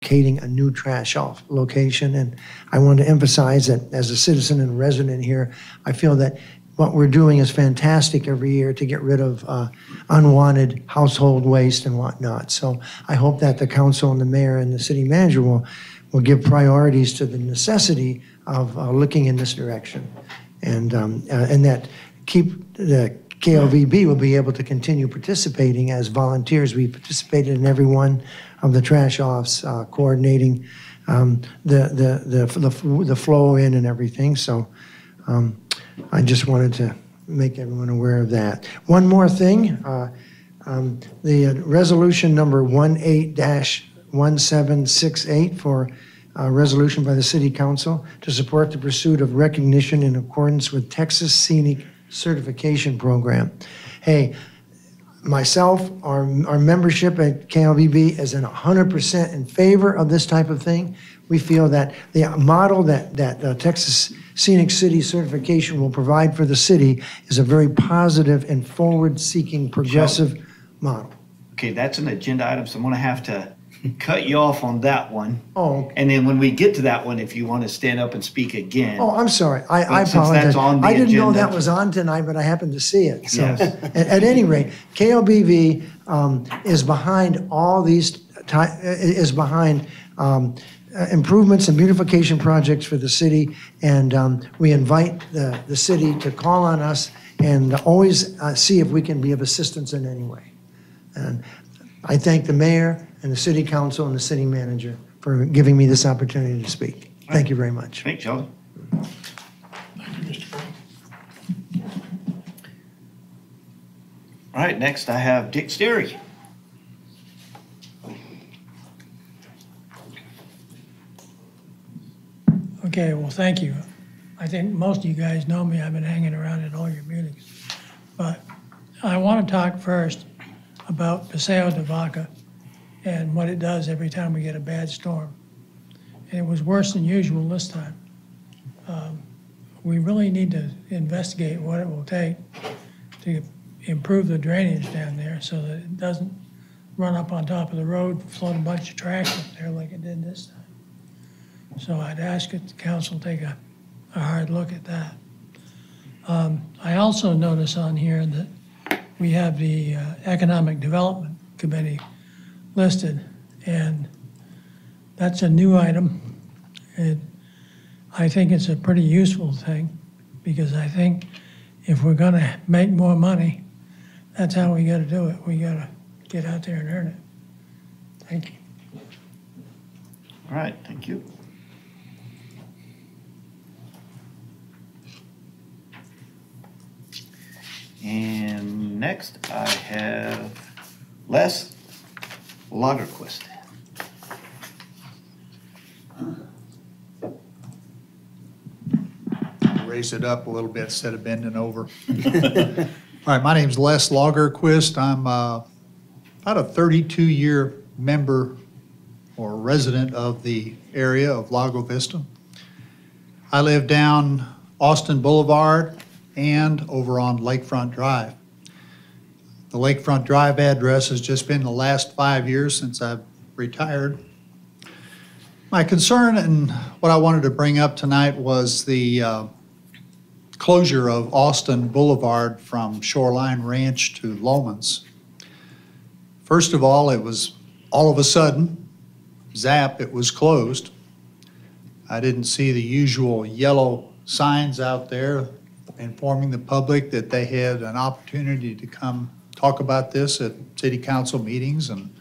locating a new trash off location. And I want to emphasize that as a citizen and resident here, I feel that what we're doing is fantastic every year to get rid of unwanted household waste and whatnot. So I hope that the council and the mayor and the city manager will give priorities to the necessity of looking in this direction. And that keep the KLVB will be able to continue participating as volunteers. We participated in every one of the trash offs, coordinating the flow in and everything. So I just wanted to make everyone aware of that. One more thing, the resolution number 18-1768 for resolution by the City Council to support the pursuit of recognition in accordance with Texas Scenic Certification Program. Hey, myself, our membership at KLVB is 100% in favor of this type of thing. We feel that the model that Texas Scenic City Certification will provide for the city is a very positive and forward-seeking, progressive model. Okay, that's an agenda item, so I'm gonna have to cut you off on that one. Oh, okay. And then when we get to that one, if you want to stand up and speak again. Oh, I'm sorry. I Since apologize. that's on the I didn't know agenda. that was on tonight, but I happened to see it. So, Yes. at any rate, KLBV is behind all these, is behind improvements and beautification projects for the city, and we invite the city to call on us and always see if we can be of assistance in any way. And I thank the mayor and the city council and the city manager for giving me this opportunity to speak. Thank you very much. Thanks, Sheldon. Thank you, Mr. Gray. All right, next I have Dick Sterry. Okay, well, thank you. I think most of you guys know me. I've been hanging around at all your meetings. But I want to talk first about Paseo de Vaca and what it does every time we get a bad storm. And it was worse than usual this time. We really need to investigate what it will take to improve the drainage down there so that it doesn't run up on top of the road, float a bunch of trash up there like it did this time. So I'd ask that the council take a hard look at that. I also notice on here that we have the Economic Development Committee listed, and that's a new item. I think it's a pretty useful thing, because I think if we're gonna make more money, that's how we gotta do it. We gotta get out there and earn it. Thank you. All right, thank you. And next I have Les Lagerquist. Raise it up a little bit instead of bending over. All right, my name's Les Lagerquist. I'm about a 32-year member or resident of the area of Lago Vista. I live down Austin Boulevard and over on Lakefront Drive. The Lakefront Drive address has just been the last 5 years since I've retired. My concern and what I wanted to bring up tonight was the closure of Austin Boulevard from Shoreline Ranch to Lomans. First of all, it was all of a sudden, zap, it was closed. I didn't see the usual yellow signs out there informing the public that they had an opportunity to come talk about this at city council meetings and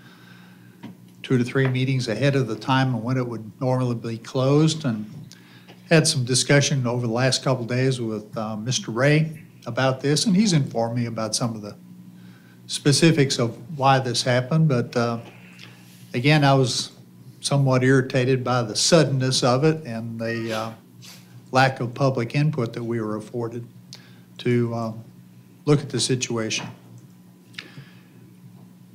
2 to 3 meetings ahead of the time when it would normally be closed, and had some discussion over the last couple of days with Mr. Ray about this, and he's informed me about some of the specifics of why this happened. But again, I was somewhat irritated by the suddenness of it and the lack of public input that we were afforded to look at the situation.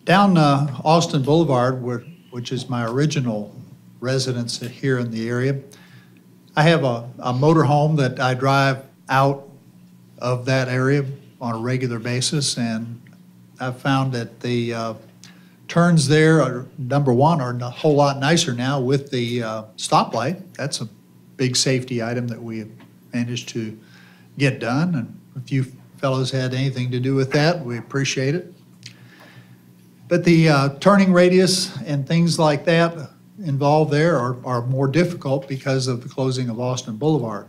Down Austin Boulevard, which is my original residence here in the area, I have a motorhome that I drive out of that area on a regular basis, and I've found that the turns there, are, number one, are a whole lot nicer now with the stoplight. That's a big safety item that we have managed to get done. And if you fellows had anything to do with that, we appreciate it. But the turning radius and things like that involved there are more difficult because of the closing of Austin Boulevard.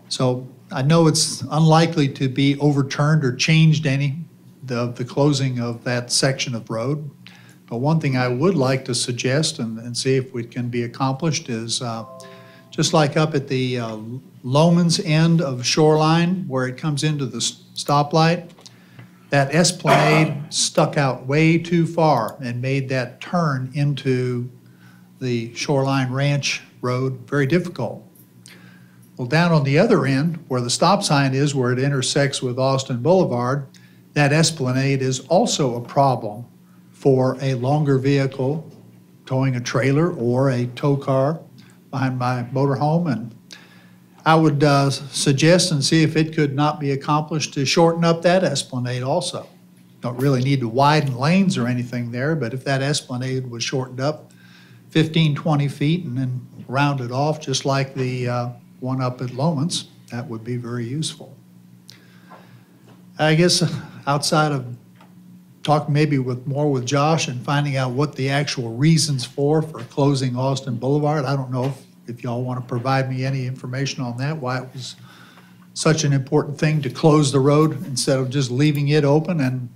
So I know it's unlikely to be overturned or changed any, the closing of that section of road. But one thing I would like to suggest and see if it can be accomplished is just like up at the Loman's end of Shoreline where it comes into the stoplight, that esplanade stuck out way too far and made that turn into the Shoreline Ranch Road very difficult. Well, down on the other end, where the stop sign is, where it intersects with Austin Boulevard, that esplanade is also a problem for a longer vehicle towing a trailer or a tow car behind my motorhome. And I would suggest and see if it could not be accomplished to shorten up that esplanade also. Don't really need to widen lanes or anything there, but if that esplanade was shortened up 15, 20 feet and then rounded off just like the one up at Loman's, that would be very useful. I guess outside of talking maybe with Josh and finding out what the actual reasons for closing Austin Boulevard, I don't know if y'all want to provide me any information on that, why it was such an important thing to close the road instead of just leaving it open and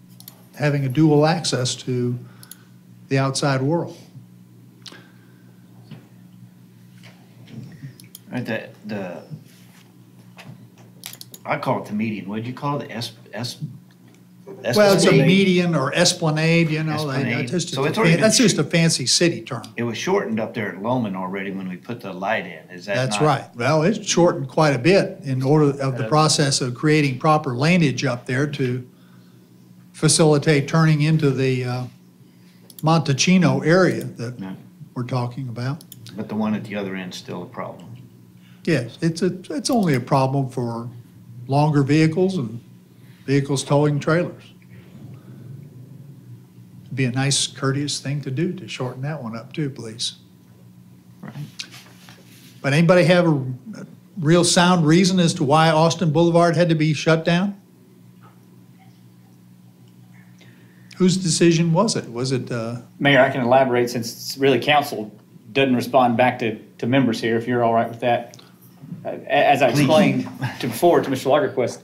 having a dual access to the outside world. Right, I call it the median. What'd you call it? Well, it's a median or esplanade, you know. Esplanade. That's So it's already been that's just a fancy city term. It was shortened up there at Loman already when we put the light in. Is that That's not? right. Well, it's shortened quite a bit in order of the process of creating proper laneage up there to facilitate turning into the Montecino area that No. we're talking about. But the one at the other end's still a problem. Yes, it's only a problem for longer vehicles and vehicles towing trailers. It'd be a nice courteous thing to do to shorten that one up too, please. Right. But anybody have a real sound reason as to why Austin Boulevard had to be shut down? Whose decision was it? Was it, Mayor, I can elaborate since really council doesn't respond back to members here, if you're all right with that. As I explained before to Mr. Lagerquist,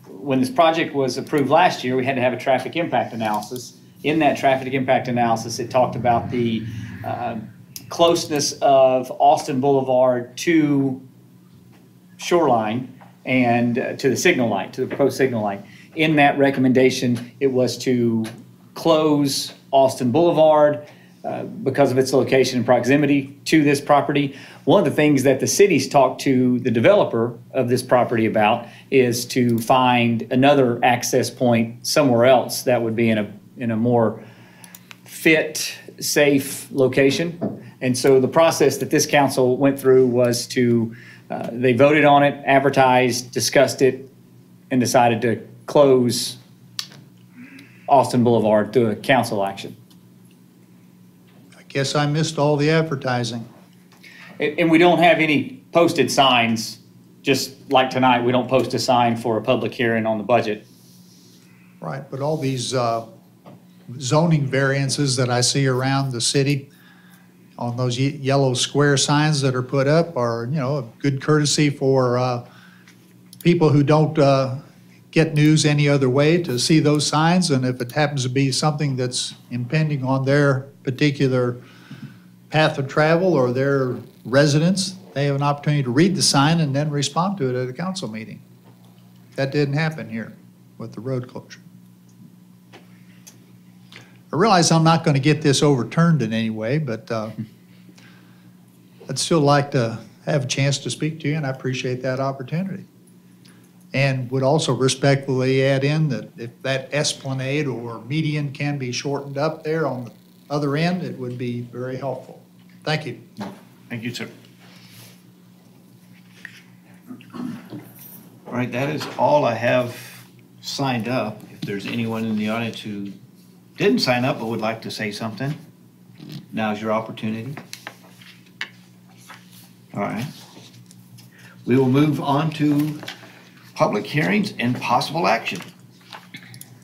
when this project was approved last year, we had to have a traffic impact analysis. In that traffic impact analysis, it talked about the closeness of Austin Boulevard to Shoreline and to the signal light, to the proposed signal light. In that recommendation, it was to close Austin Boulevard because of its location and proximity to this property. One of the things that the city's talked to the developer of this property about is to find another access point somewhere else that would be in a more fit, safe location. And so the process that this council went through was to, they voted on it, advertised, discussed it, and decided to close Austin Boulevard through a council action. I guess I missed all the advertising. And we don't have any posted signs, just like tonight, we don't post a sign for a public hearing on the budget. Right, but all these zoning variances that I see around the city on those yellow square signs that are put up are, you know, a good courtesy for people who don't get news any other way to see those signs. And if it happens to be something that's impending on their particular path of travel or their residence, they have an opportunity to read the sign and then respond to it at a council meeting. That didn't happen here with the road closure. I realize I'm not going to get this overturned in any way, but I'd still like to have a chance to speak to you, and I appreciate that opportunity. And would also respectfully add in that if that esplanade or median can be shortened up there on the other end, it would be very helpful. Thank you. Thank you, sir. All right, that is all I have signed up. If there's anyone in the audience who didn't sign up but would like to say something, now's your opportunity. All right. We will move on to public hearings and possible action.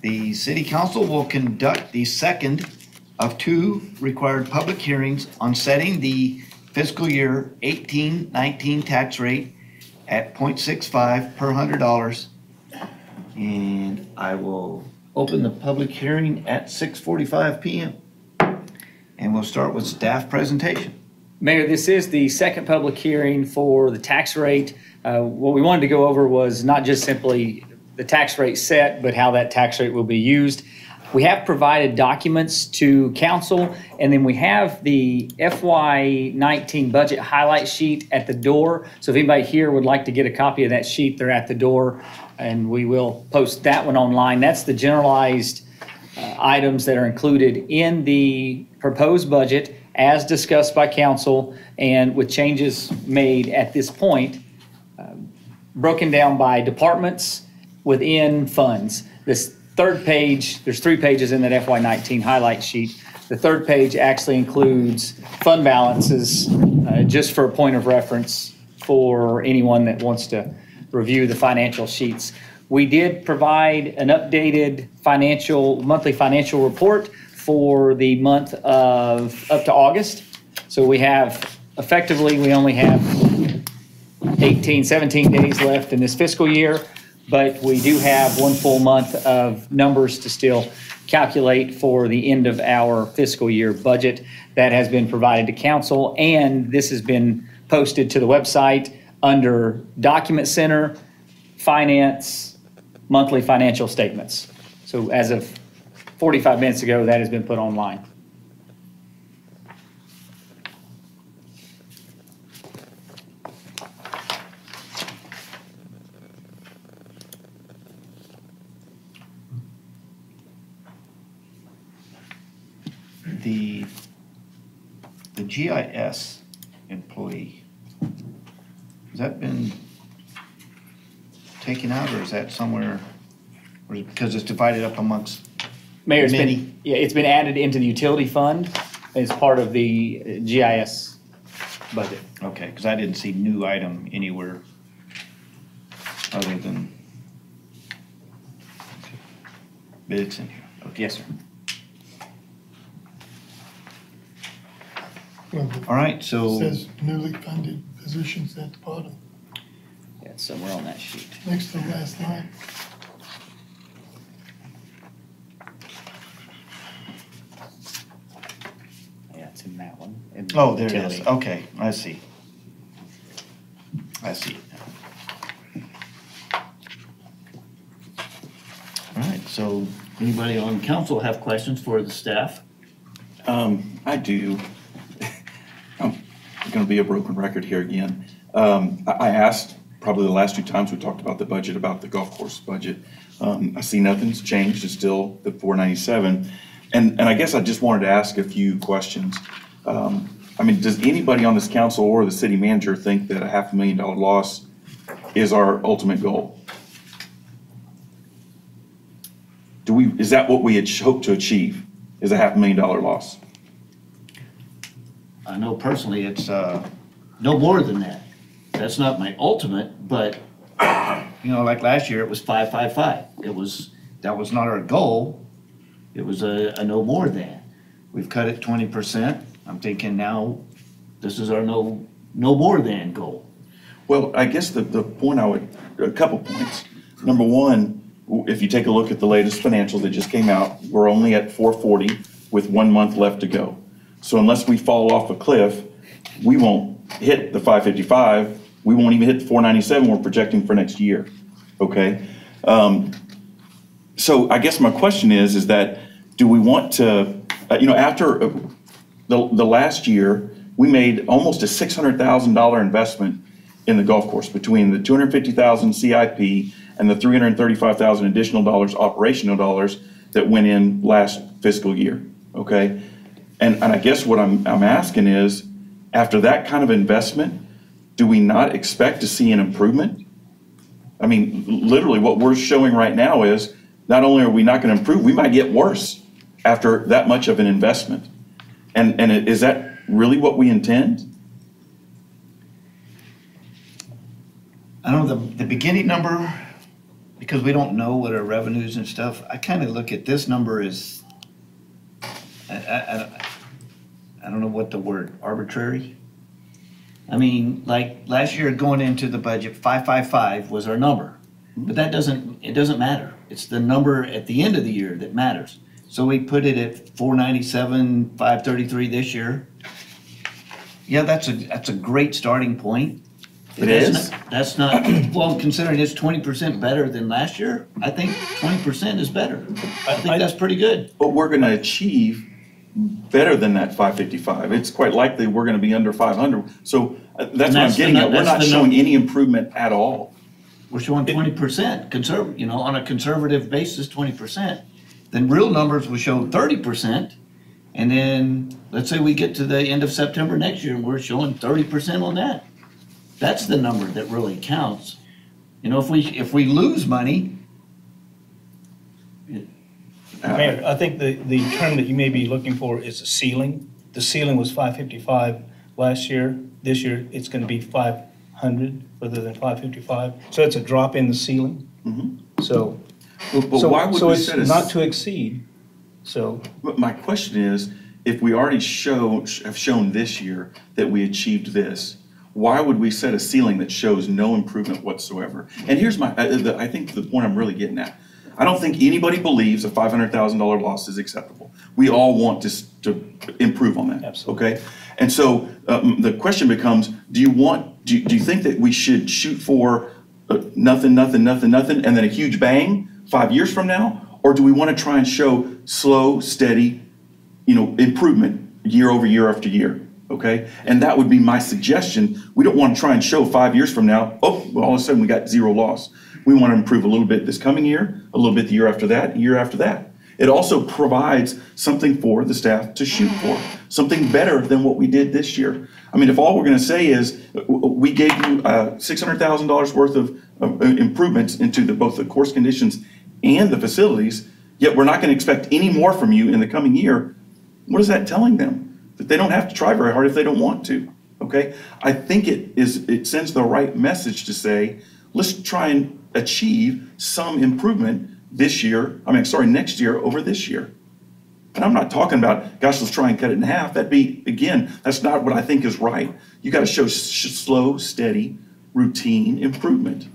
The city council will conduct the second of 2 required public hearings on setting the fiscal year 18-19 tax rate at 0.65 per $100. And I will open the public hearing at 6:45 p.m. And we'll start with staff presentation. Mayor, this is the second public hearing for the tax rate. What we wanted to go over was not just simply the tax rate set, but how that tax rate will be used. We have provided documents to council, and then we have the FY19 budget highlight sheet at the door. So if anybody here would like to get a copy of that sheet, they're at the door, and we will post that one online. That's the generalized items that are included in the proposed budget as discussed by council and with changes made at this point, broken down by departments within funds. This third page, there's 3 pages in that FY19 highlight sheet. The third page actually includes fund balances, just for a point of reference for anyone that wants to review the financial sheets. We did provide an updated monthly financial report for the month of up to August. So we only have 17 days left in this fiscal year, but we do have 1 full month of numbers to still calculate for the end of our fiscal year budget that has been provided to council. And this has been posted to the website under Document Center, Finance, Monthly Financial Statements. So as of 45 minutes ago, that has been put online. The GIS employee, has that been taken out, or is that somewhere, or is it because it's divided up amongst Mayor, many? it's been added into the utility fund as part of the GIS budget. Okay, because I didn't see new item anywhere other than, but it's in here. Okay. Yes, sir. All right, so. Says newly funded positions at the bottom, Yeah, it's somewhere on that sheet. next to the last line. Yeah, it's in that one. in Oh, there it utility. is. Okay, I see. I see it now. All right, so anybody on council have questions for the staff? I do. I'm going to be a broken record here again. I asked probably the last 2 times we talked about the budget, about the golf course budget. I see nothing's changed. It's still the 497. And I guess I just wanted to ask a few questions. I mean, does anybody on this council or the city manager think that a $500,000 loss is our ultimate goal? Is that what we had hoped to achieve, is a $500,000 loss? I know personally it's no more than that. That's not my ultimate, but You know, like last year, it was 555. that was not our goal. It was a no more than. We've cut it 20%. I'm thinking now, This is our no more than goal. Well, I guess the point a couple points. Number one, if you take a look at the latest financials that just came out, we're only at 440 with 1 month left to go. So unless we fall off a cliff, we won't hit the 555. We won't even hit the 497 we're projecting for next year, okay? So I guess my question is that do we want to, after the last year, we made almost a $600,000 investment in the golf course between the $250,000 CIP and the $335,000 additional dollars, operational dollars that went in last fiscal year, okay? And I guess what I'm asking is, after that kind of investment, do we not expect to see an improvement? I mean, literally what we're showing right now is not only are we not going to improve, we might get worse. after that much of an investment. And is that really what we intend? I don't know, the beginning number, because we don't know what our revenues and stuff, I kind of look at this number as, I don't know what the word, arbitrary? I mean, like, last year going into the budget, 555 was our number. But that it doesn't matter. It's the number at the end of the year that matters. So we put it at 497, 533 this year. Yeah, that's a great starting point. It is? That's not, well, considering it's 20% better than last year, I think 20% is better. I think that's pretty good. But we're going to achieve better than that 555. It's quite likely we're going to be under 500. So that's what I'm getting at. We're not showing any improvement at all. We're showing 20%, on a conservative basis, 20%. Then real numbers will show 30%. And then, let's say we get to the end of September next year and we're showing 30% on that. That's the number that really counts. If we lose money. Mayor, I think the term that you may be looking for is a ceiling. The ceiling was 555 last year. This year, it's going to be 500 rather than 555. So it's a drop in the ceiling. Mm-hmm. So, But why would we it's set a not to exceed. So, But my question is, if we already have shown this year that we achieved this, why would we set a ceiling that shows no improvement whatsoever? And here's I think the point I'm really getting at. I don't think anybody believes a $500,000 loss is acceptable. We all want to improve on that. Absolutely. Okay? And so the question becomes, do you think that we should shoot for nothing, and then a huge bang 5 years from now? Or do we want to try and show slow, steady, improvement year over year after year? Okay? And that would be my suggestion. We don't want to try and show 5 years from now, all of a sudden we got zero loss. We want to improve a little bit this coming year, a little bit the year after that, year after that. It also provides something for the staff to shoot for, something better than what we did this year. I mean, if all we're going to say is we gave you $600,000 worth of improvements into both the course conditions and the facilities, yet we're not going to expect any more from you in the coming year, what is that telling them? That they don't have to try very hard if they don't want to, okay? I think it sends the right message to say, let's try and achieve some improvement next year over this year. And I'm not talking about, gosh, let's try and cut it in half. That's not what I think is right. You got to show slow, steady, routine improvement.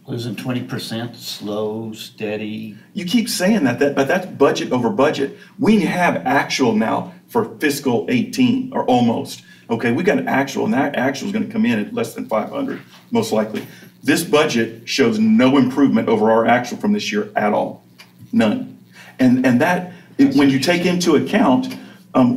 Losing 20%, slow, steady. You keep saying that, but that's budget over budget. We have actual now for fiscal 18, or almost. Okay, we got an actual, and that actual is going to come in at less than 500, most likely. This budget shows no improvement over our actual from this year at all, none. And that, when you take into account,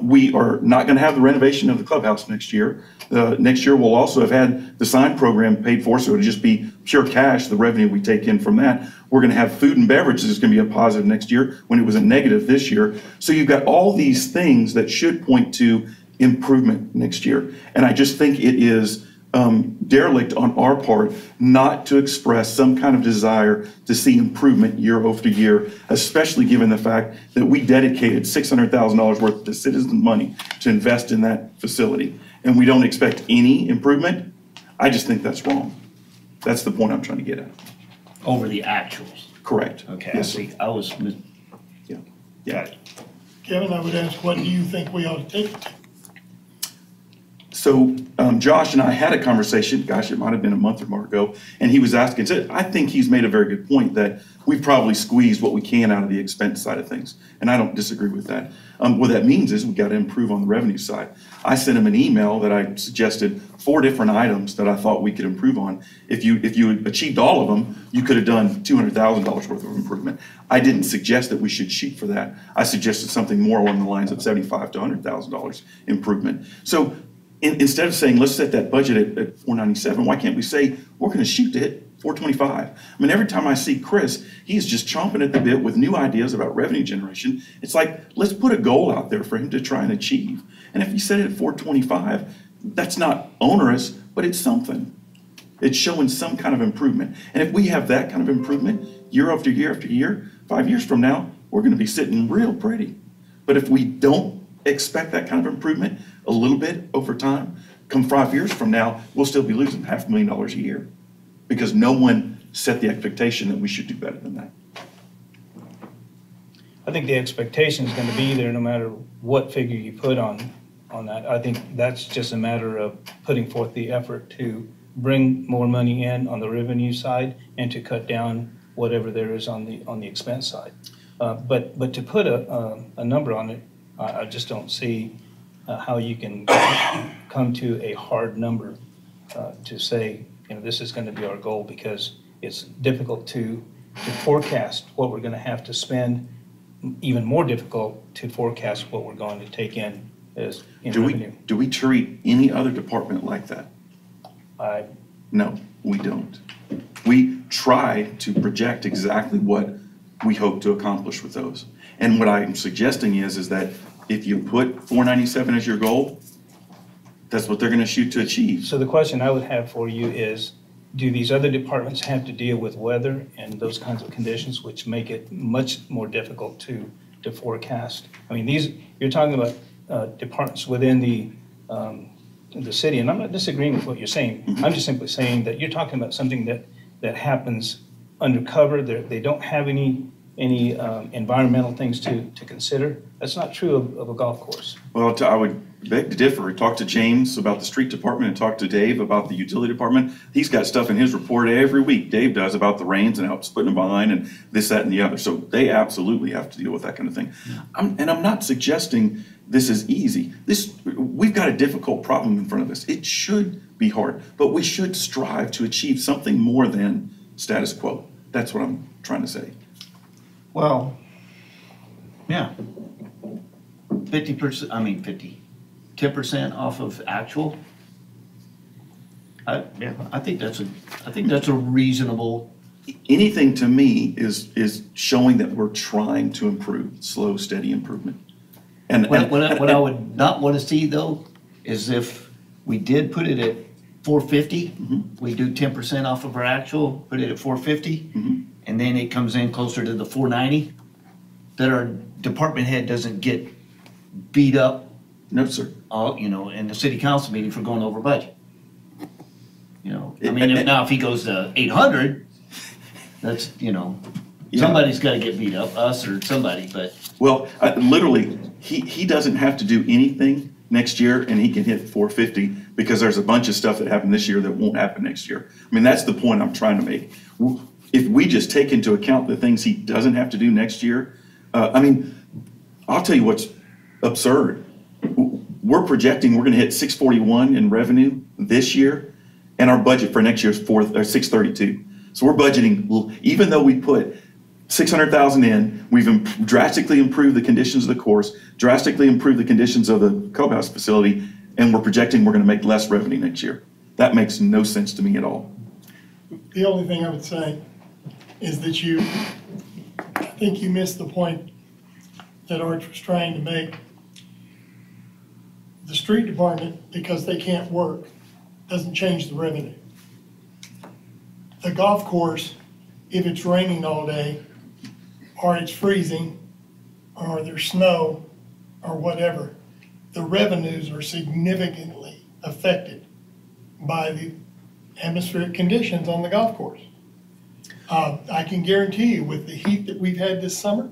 we are not going to have the renovation of the clubhouse next year. Next year we'll also have had the sign program paid for, so it'll just be pure cash, the revenue we take in from that. We're going to have food and beverages is going to be a positive next year when it was a negative this year. So you've got all these things that should point to improvement next year. And I just think it is derelict on our part not to express some kind of desire to see improvement year over year, especially given the fact that we dedicated $600,000 worth of citizens' money to invest in that facility, and we don't expect any improvement. I just think that's wrong. That's the point I'm trying to get at. Over the actuals. Correct. Okay, Yes, I sir. see. I was, Yeah. got it. Kevin, I would ask, what do you think we ought to take it to? So Josh and I had a conversation, gosh, it might have been a month or more ago, and he was asking, so I think he's made a very good point that we've probably squeezed what we can out of the expense side of things, and I don't disagree with that. What that means is we've got to improve on the revenue side. I sent him an email that I suggested 4 different items that I thought we could improve on. If you had achieved all of them, you could have done $200,000 worth of improvement. I didn't suggest that we should shoot for that. I suggested something more along the lines of $75,000 to $100,000 improvement. So instead of saying, let's set that budget at 497, why can't we say, we're going to shoot to hit 425? I mean, every time I see Chris, he's just chomping at the bit with new ideas about revenue generation. It's like, let's put a goal out there for him to try and achieve. And if you set it at 425, that's not onerous, but it's something. It's showing some kind of improvement. And if we have that kind of improvement year after year after year, 5 years from now, we're going to be sitting real pretty. But if we don't expect that kind of improvement a little bit over time, come 5 years from now, we'll still be losing $500,000 a year because no one set the expectation that we should do better than that. I think the expectation is going to be there no matter what figure you put on that. I think that's just a matter of putting forth the effort to bring more money in on the revenue side and to cut down whatever there is on the expense side. But to put a number on it, I just don't see how you can come to a hard number to say, this is going to be our goal, because it's difficult to forecast what we're going to have to spend, even more difficult to forecast what we're going to take in as revenue. Do we treat any other department like that? No, we don't. We try to project exactly what we hope to accomplish with those. And what I'm suggesting is that if you put 497 as your goal, that's what they're going to shoot to achieve. So the question I would have for you is, do these other departments have to deal with weather and those kinds of conditions, which make it much more difficult to forecast? I mean, you're talking about departments within the city, and I'm not disagreeing with what you're saying. Mm-hmm. I'm just simply saying that you're talking about something that happens undercover. They don't have any environmental things to consider. That's not true of a golf course. Well, I would beg to differ. Talk to James about the street department and talk to Dave about the utility department. He's got stuff in his report every week, Dave does, about the rains and how it's putting them behind and this, that, and the other. So they absolutely have to deal with that kind of thing. I'm not suggesting this is easy. We've got a difficult problem in front of us. It should be hard, but we should strive to achieve something more than status quo. That's what I'm trying to say. Well, yeah. 10% off of actual. I think that's a reasonable. Anything to me is showing that we're trying to improve, slow, steady improvement. And What I would not want to see though is if we did put it at 450, we do 10% off of our actual, put it at 450, and then it comes in closer to the 490, that our department head doesn't get beat up. No, sir. In the city council meeting for going over budget. Now if he goes to 800, that's, somebody's got to get beat up, us or somebody, but. Well, literally, he doesn't have to do anything next year and he can hit 450 because there's a bunch of stuff that happened this year that won't happen next year. I mean, that's the point I'm trying to make. If we just take into account the things he doesn't have to do next year, I'll tell you what's absurd. We're projecting we're going to hit 641 in revenue this year, and our budget for next year is 632. So we're budgeting, even though we put 600,000 in, we've drastically improved the conditions of the course, drastically improved the conditions of the clubhouse facility, and we're projecting we're going to make less revenue next year. That makes no sense to me at all. The only thing I would say is that I think you missed the point that Arch was trying to make. The street department, because they can't work, doesn't change the revenue. The golf course, if it's raining all day, or it's freezing, or there's snow, or whatever, the revenues are significantly affected by the atmospheric conditions on the golf course. I can guarantee you, with the heat that we've had this summer,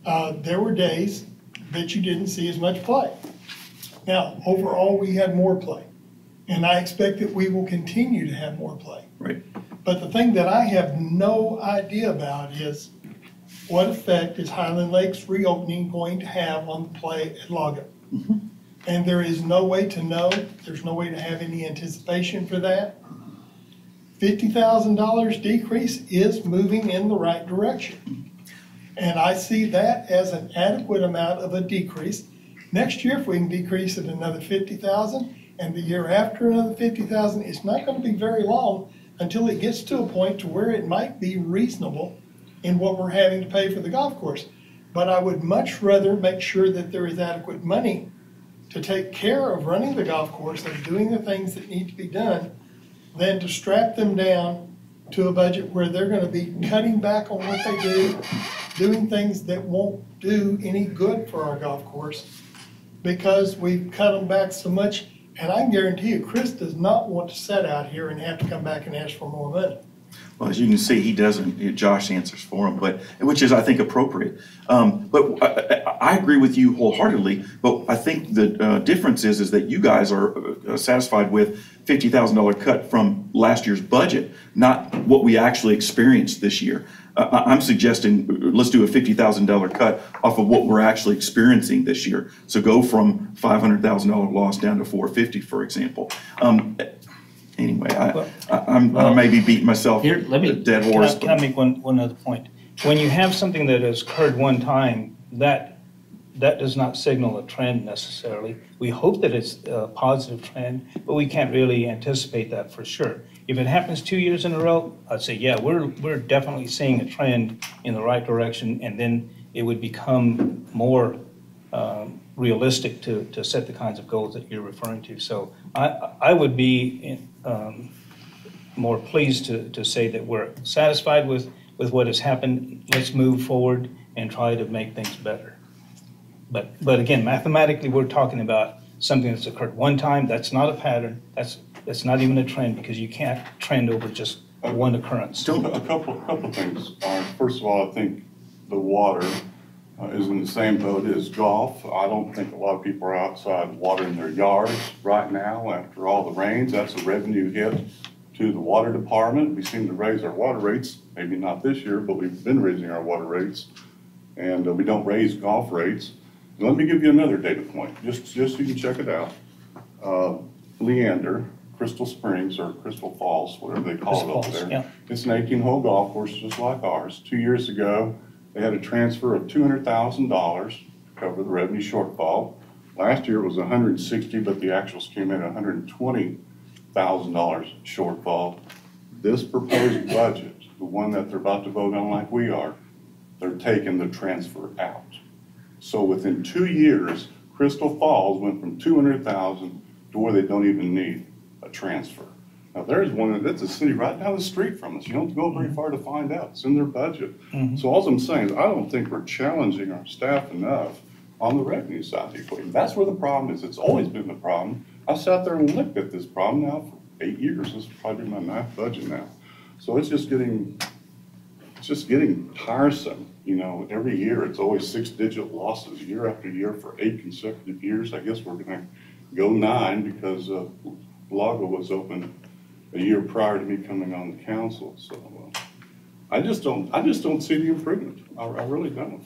there were days that you didn't see as much play. Now, overall, we had more play, and I expect that we will continue to have more play. Right. But the thing that I have no idea about is what effect is Highland Lakes reopening going to have on the play at Lago? And there is no way to know. There's no way to have any anticipation for that. $50,000 decrease is moving in the right direction. And I see that as an adequate amount of a decrease. Next year, if we can decrease it another 50,000, and the year after another 50,000, it's not going to be very long until it gets to a point to where it might be reasonable in what we're having to pay for the golf course. But I would much rather make sure that there is adequate money to take care of running the golf course and doing the things that need to be done than to strap them down to a budget where they're gonna be cutting back on what they do, doing things that won't do any good for our golf course, because we've cut them back so much. And I can guarantee you, Chris does not want to sit out here and have to come back and ask for more money. Well, as you can see, he doesn't, Josh answers for him, but, which is, I think, appropriate. But I agree with you wholeheartedly, but I think the difference is that you guys are satisfied with $50,000 cut from last year's budget, not what we actually experienced this year. I'm suggesting let's do a $50,000 cut off of what we're actually experiencing this year. So go from $500,000 loss down to $450,000, for example. Anyway, I may be beating myself Here, let me- a dead horse. Can I make one other point? When you have something that has occurred one time, that does not signal a trend necessarily. We hope that it's a positive trend, but we can't really anticipate that for sure. If it happens 2 years in a row, I'd say, yeah, we're definitely seeing a trend in the right direction, and then it would become more realistic to set the kinds of goals that you're referring to. So I would be more pleased to say that we're satisfied with what has happened. Let's move forward and try to make things better. But again, mathematically, we're talking about something that's occurred one time. That's not a pattern. That's not even a trend, because you can't trend over just one occurrence. A couple things. First of all, I think the water is in the same boat as golf. I don't think a lot of people are outside watering their yards right now after all the rains. That's a revenue hit to the water department. We seem to raise our water rates, maybe not this year, but we've been raising our water rates, and we don't raise golf rates. And let me give you another data point, just so you can check it out. Leander, Crystal Springs, or Crystal Falls, whatever they call it over there. Yeah. It's an 18-hole golf course just like ours. 2 years ago, they had a transfer of $200,000 to cover the revenue shortfall. Last year it was $160,000, but the actuals came in at $120,000 shortfall. This proposed budget, the one that they're about to vote on like we are, they're taking the transfer out. So within 2 years, Crystal Falls went from $200,000 to where they don't even need a transfer. Now there's one, that's a city right down the street from us. You don't go very far to find out. It's in their budget. So all I'm saying is I don't think we're challenging our staff enough on the revenue side of the equation. That's where the problem is. It's always been the problem. I sat there and looked at this problem now for 8 years. This is probably my 9th budget now. So it's just getting tiresome. You know, every year it's always 6-digit losses year after year for 8 consecutive years. I guess we're gonna go 9 because Lago was open a year prior to me coming on the council. So I just don't see the improvement. I really don't.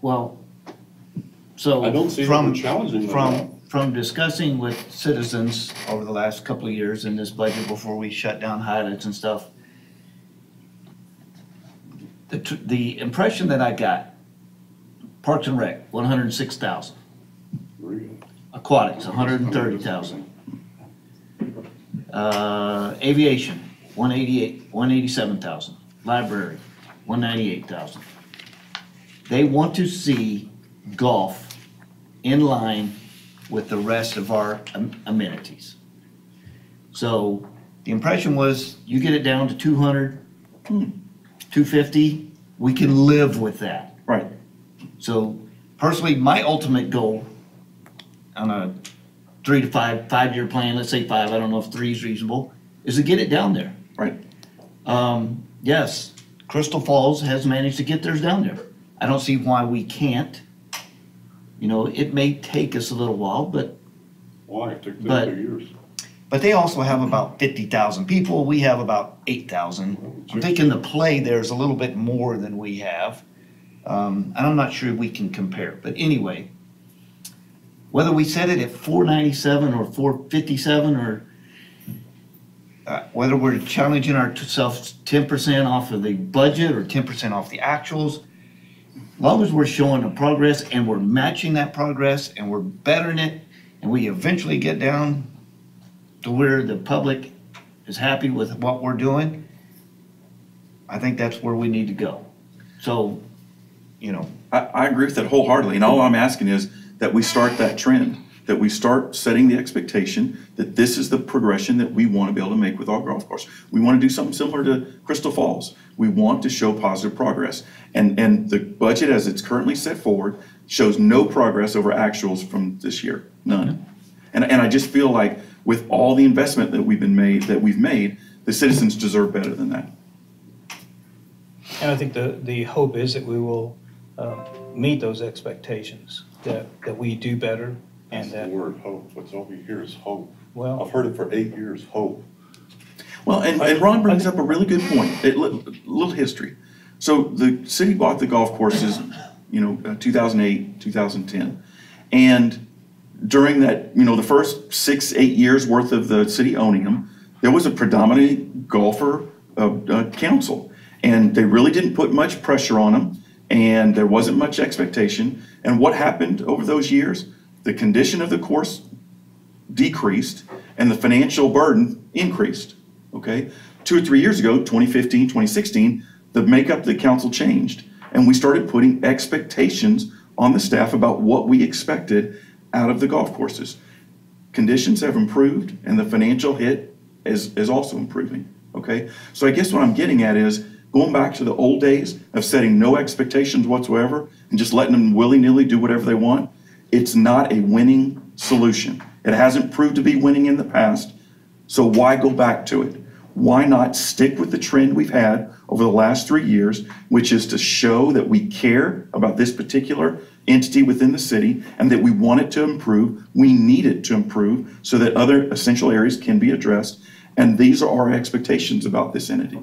Well, so I don't see from, them challenging them. from discussing with citizens over the last couple of years in this budget before we shut down highlights and stuff, the impression that I got, Parks and Rec, 106,000. Aquatics, 130,000. Aviation, 187,000. Library, 198,000. They want to see golf in line with the rest of our amenities. So the impression was, you get it down to 200, 250, we can live with that. Right. So personally, my ultimate goal on a 3 to 5 year plan, let's say 5, I don't know if 3 is reasonable, is to get it down there. Right. Yes, Crystal Falls has managed to get theirs down there. I don't see why we can't. You know, it may take us a little while, but Why? It took them 2 years. but they also have about 50,000 people. We have about 8,000. I'm thinking the play there's a little bit more than we have. And I'm not sure we can compare. But anyway, whether we set it at 497 or 457 or whether we're challenging ourselves 10% off of the budget or 10% off the actuals, as long as we're showing a progress and we're matching that progress and we're bettering it and we eventually get down to where the public is happy with what we're doing, I think that's where we need to go. So, you know. I agree with that wholeheartedly, and all I'm asking is that we start that trend. that we start setting the expectation that this is the progression that we want to be able to make with our golf course. We want to do something similar to Crystal Falls. We want to show positive progress. And the budget as it's currently set forward shows no progress over actuals from this year, none. And I just feel like with all the investment that we've made, the citizens deserve better than that. And I think the hope is that we will meet those expectations, that we do better and That's the that. word hope. What's over here is hope. Well- I've heard it for 8 years, hope. Well, and Ron brings up a really good point, a little history. So the city bought the golf courses, 2008, 2010. And during that, the first 6-8 years worth of the city owning them, there was a predominant golfer council. And they really didn't put much pressure on them, and there wasn't much expectation. And what happened over those years? The condition of the course decreased, and the financial burden increased, okay? 2 or 3 years ago, 2015, 2016, the makeup of the council changed, and we started putting expectations on the staff about what we expected out of the golf courses. Conditions have improved, and the financial hit is also improving, okay? So I guess what I'm getting at is, going back to the old days of setting no expectations whatsoever and just letting them willy-nilly do whatever they want, it's not a winning solution. It hasn't proved to be winning in the past, so why go back to it? Why not stick with the trend we've had over the last 3 years, which is to show that we care about this particular entity within the city and that we want it to improve, we need it to improve so that other essential areas can be addressed, and these are our expectations about this entity.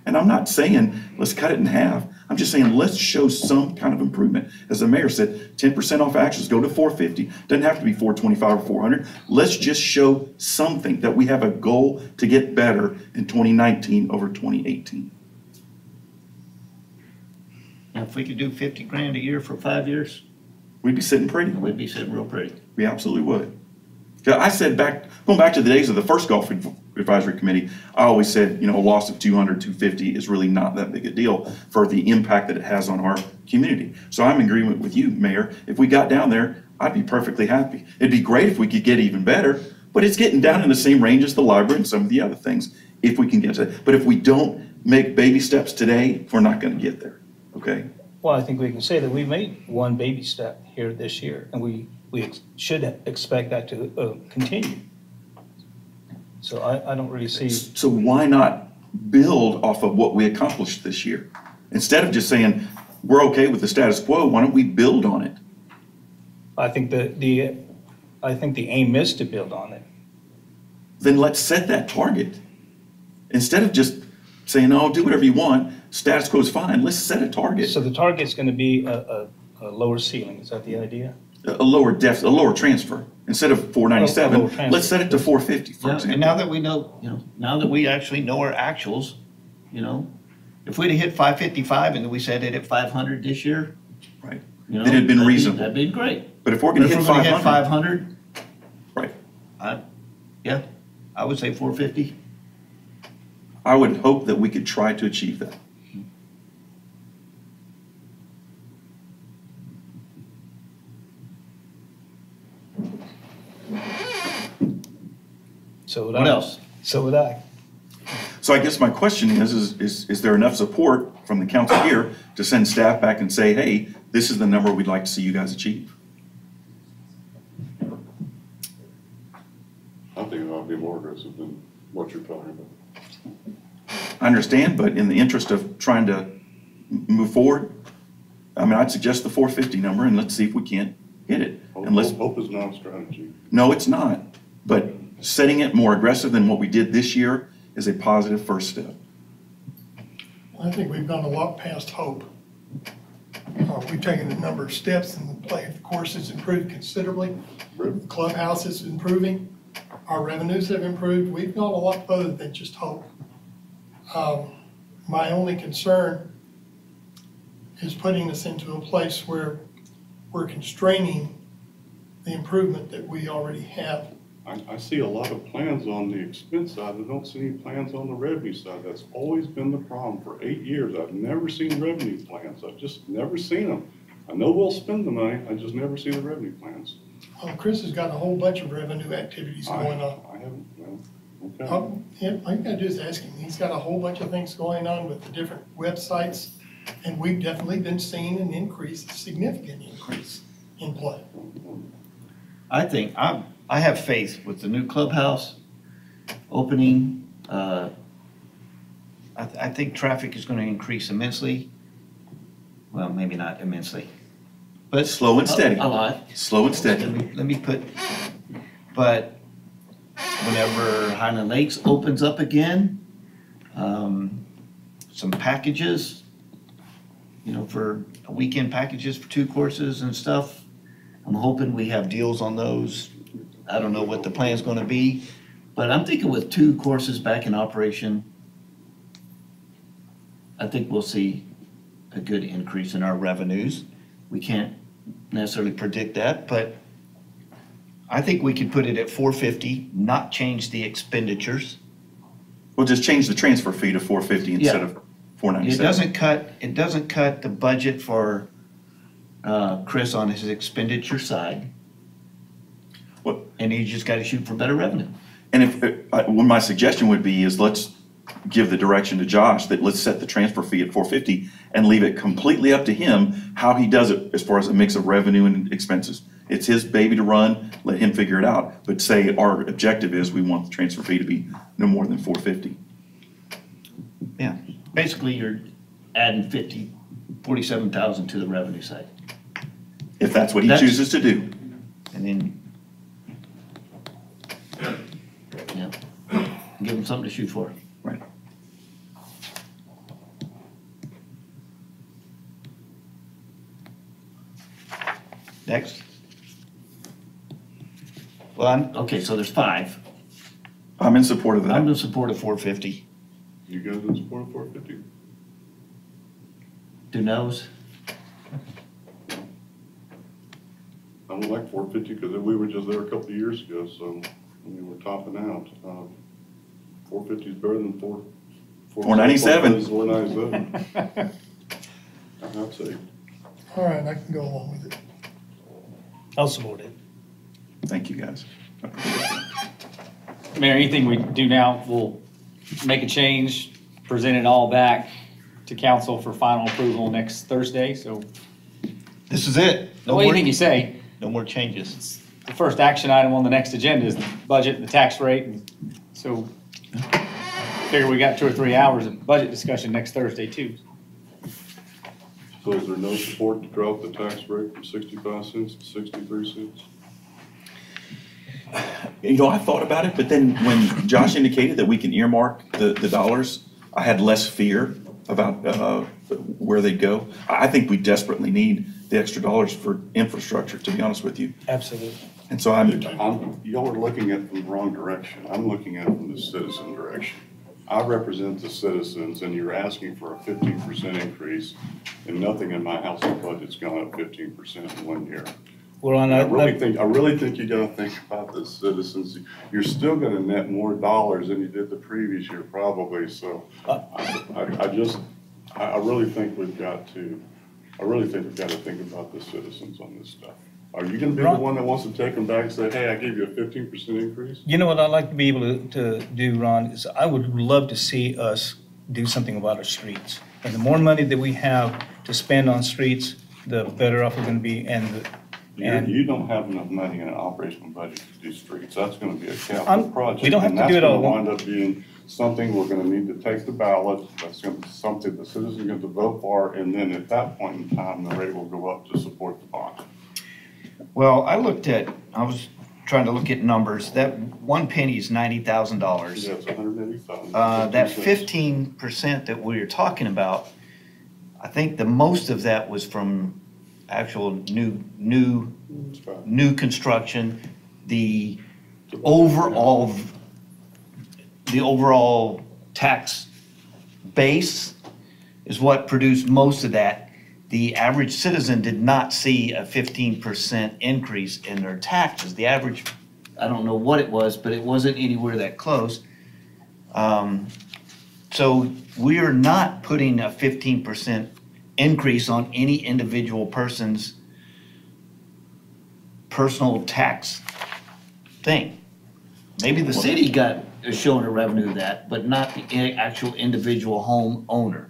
And I'm not saying let's cut it in half. I'm just saying let's show some kind of improvement. As the mayor said, 10% off actions, go to 450. Doesn't have to be 425 or 400. Let's just show something that we have a goal to get better in 2019 over 2018. Now, if we could do 50 grand a year for 5 years, We'd be sitting pretty. we'd be sitting real pretty. We absolutely would. I said going back to the days of the first golf advisory committee, I always said, a loss of 200, 250 is really not that big a deal for the impact that it has on our community. So I'm in agreement with you, Mayor. If we got down there, I'd be perfectly happy. It'd be great if we could get even better, but it's getting down in the same range as the library and some of the other things, if we can get to it. But if we don't make baby steps today, we're not going to get there, okay? Well, I think we can say that we made one baby step here this year, and we should expect that to continue. So I don't really see. So why not build off of what we accomplished this year? Instead of just saying, we're okay with the status quo, why don't we build on it? I think the aim is to build on it. Then let's set that target. Instead of just saying, oh, do whatever you want, status quo is fine, let's set a target. So the target's going to be a lower ceiling, is that the idea? A lower transfer. Instead of 497, A lower transfer. let's set it to 450, for Yeah, example. and now that we know, now that we actually know our actuals, if we'd have hit 555 and then we set it at 500 this year, Right. Then it'd been reasonable. That'd been great. But if we're gonna But hit if we're gonna hit 500. 500, Right. I would say 450. I would hope that we could try to achieve that. So would What I. else? So would I. So I guess my question is there enough support from the council here to send staff back and say, hey, this is the number we'd like to see you guys achieve? I think it ought to be more aggressive than what you're talking about. I understand, but in the interest of trying to move forward, I'd suggest the 450 number and let's see if we can't hit it. And let's, Hope is not a strategy. no, it's not, but setting it more aggressive than what we did this year is a positive first step. I think we've gone a lot past hope. We've taken a number of steps and the play, the course has improved considerably. The clubhouse is improving. Our revenues have improved. We've gone a lot further than just hope. My only concern is putting us into a place where we're constraining the improvement that we already have. I see a lot of plans on the expense side, I don't see any plans on the revenue side. That's always been the problem for 8 years. I've never seen revenue plans. I've just never seen them. I know we'll spend the money, I just never see the revenue plans. Chris has got a whole bunch of revenue activities going on. I haven't, well, okay. Yeah, all you gotta do is ask him. He's got a whole bunch of things going on with the different websites, and we've definitely been seeing an increase, a significant increase in play. I think, I have faith with the new clubhouse opening. I think traffic is gonna increase immensely. Well, maybe not immensely, but. Slow and steady. A lot. Slow and steady. Let me put, but whenever Highland Lakes opens up again, some packages, for weekend packages for 2 courses and stuff, I'm hoping we have deals on those. I don't know what the plan's gonna be, but I'm thinking with 2 courses back in operation, I think we'll see a good increase in our revenues. We can't necessarily predict that, but I think we could put it at 450, not change the expenditures. We'll just change the transfer fee to 450 instead of 497. It doesn't cut the budget for Chris on his expenditure side. What- And you just gotta shoot for better revenue. And what my suggestion would be is let's give the direction to Josh that let's set the transfer fee at 450 and leave it completely up to him how he does it as far as a mix of revenue and expenses. It's his baby to run, let him figure it out. But say our objective is we want the transfer fee to be no more than 450. Yeah. Basically, you're adding 47,000 to the revenue side. If that's what he That's- chooses to do. And then, give him something to shoot for. Right. Next. Well, okay, so there's 5. I'm in support of that. I'm in support of 450. You guys in support of 450? Do no's? I don't like 450 because we were just there a couple of years ago, so we're topping out. 450 is better than 497. 497. I'd say. All right, I can go along with it. I'll support it. Thank you, guys. I appreciate it. Mayor, anything we do now, we'll make a change, present it all back to council for final approval next Thursday, so This is it. no anything you say. No more changes. The first action item on the next agenda is the budget and the tax rate, and so figure we got 2 or 3 hours of budget discussion next Thursday too. So is there no support to drop the tax rate from 65 cents to 63 cents? I thought about it, but then when Josh indicated that we can earmark the dollars, I had less fear about where they'd go. I think we desperately need the extra dollars for infrastructure, to be honest with you. Absolutely. And so Y'all are looking at it from the wrong direction. I'm looking at it from the citizen direction. I represent the citizens, and you're asking for a 15% increase, and nothing in my household budget's gone up 15% in 1 year. Well, I really think you gotta think about the citizens. You're still gonna net more dollars than you did the previous year probably, so I really think we've got to think about the citizens on this stuff. Are you gonna be the one that wants to take them back and say, hey, I gave you a 15% increase? You know what I'd like to be able to do, Ron, is I would love to see us do something about our streets. And the more money that we have to spend on streets, the better off we're gonna be, You don't have enough money in an operational budget to do streets. That's gonna be a capital project. we don't have to do it all at And that's once. gonna wind up being something we're gonna need to take the ballot. That's gonna be something the citizens are going to vote for, and then at that point in time, the rate will go up to support the bond. Well, I was trying to look at numbers. That 1 penny is $90,000. Yeah, it's 180,000. That 15% that we were talking about, I think the most of that was from actual new construction. The overall tax base is what produced most of that. The average citizen did not see a 15% increase in their taxes. The average, I don't know what it was, but it wasn't anywhere that close. So we are not putting a 15% increase on any individual person's personal tax thing. Maybe the city is showing a revenue of that, but not the actual individual home owner.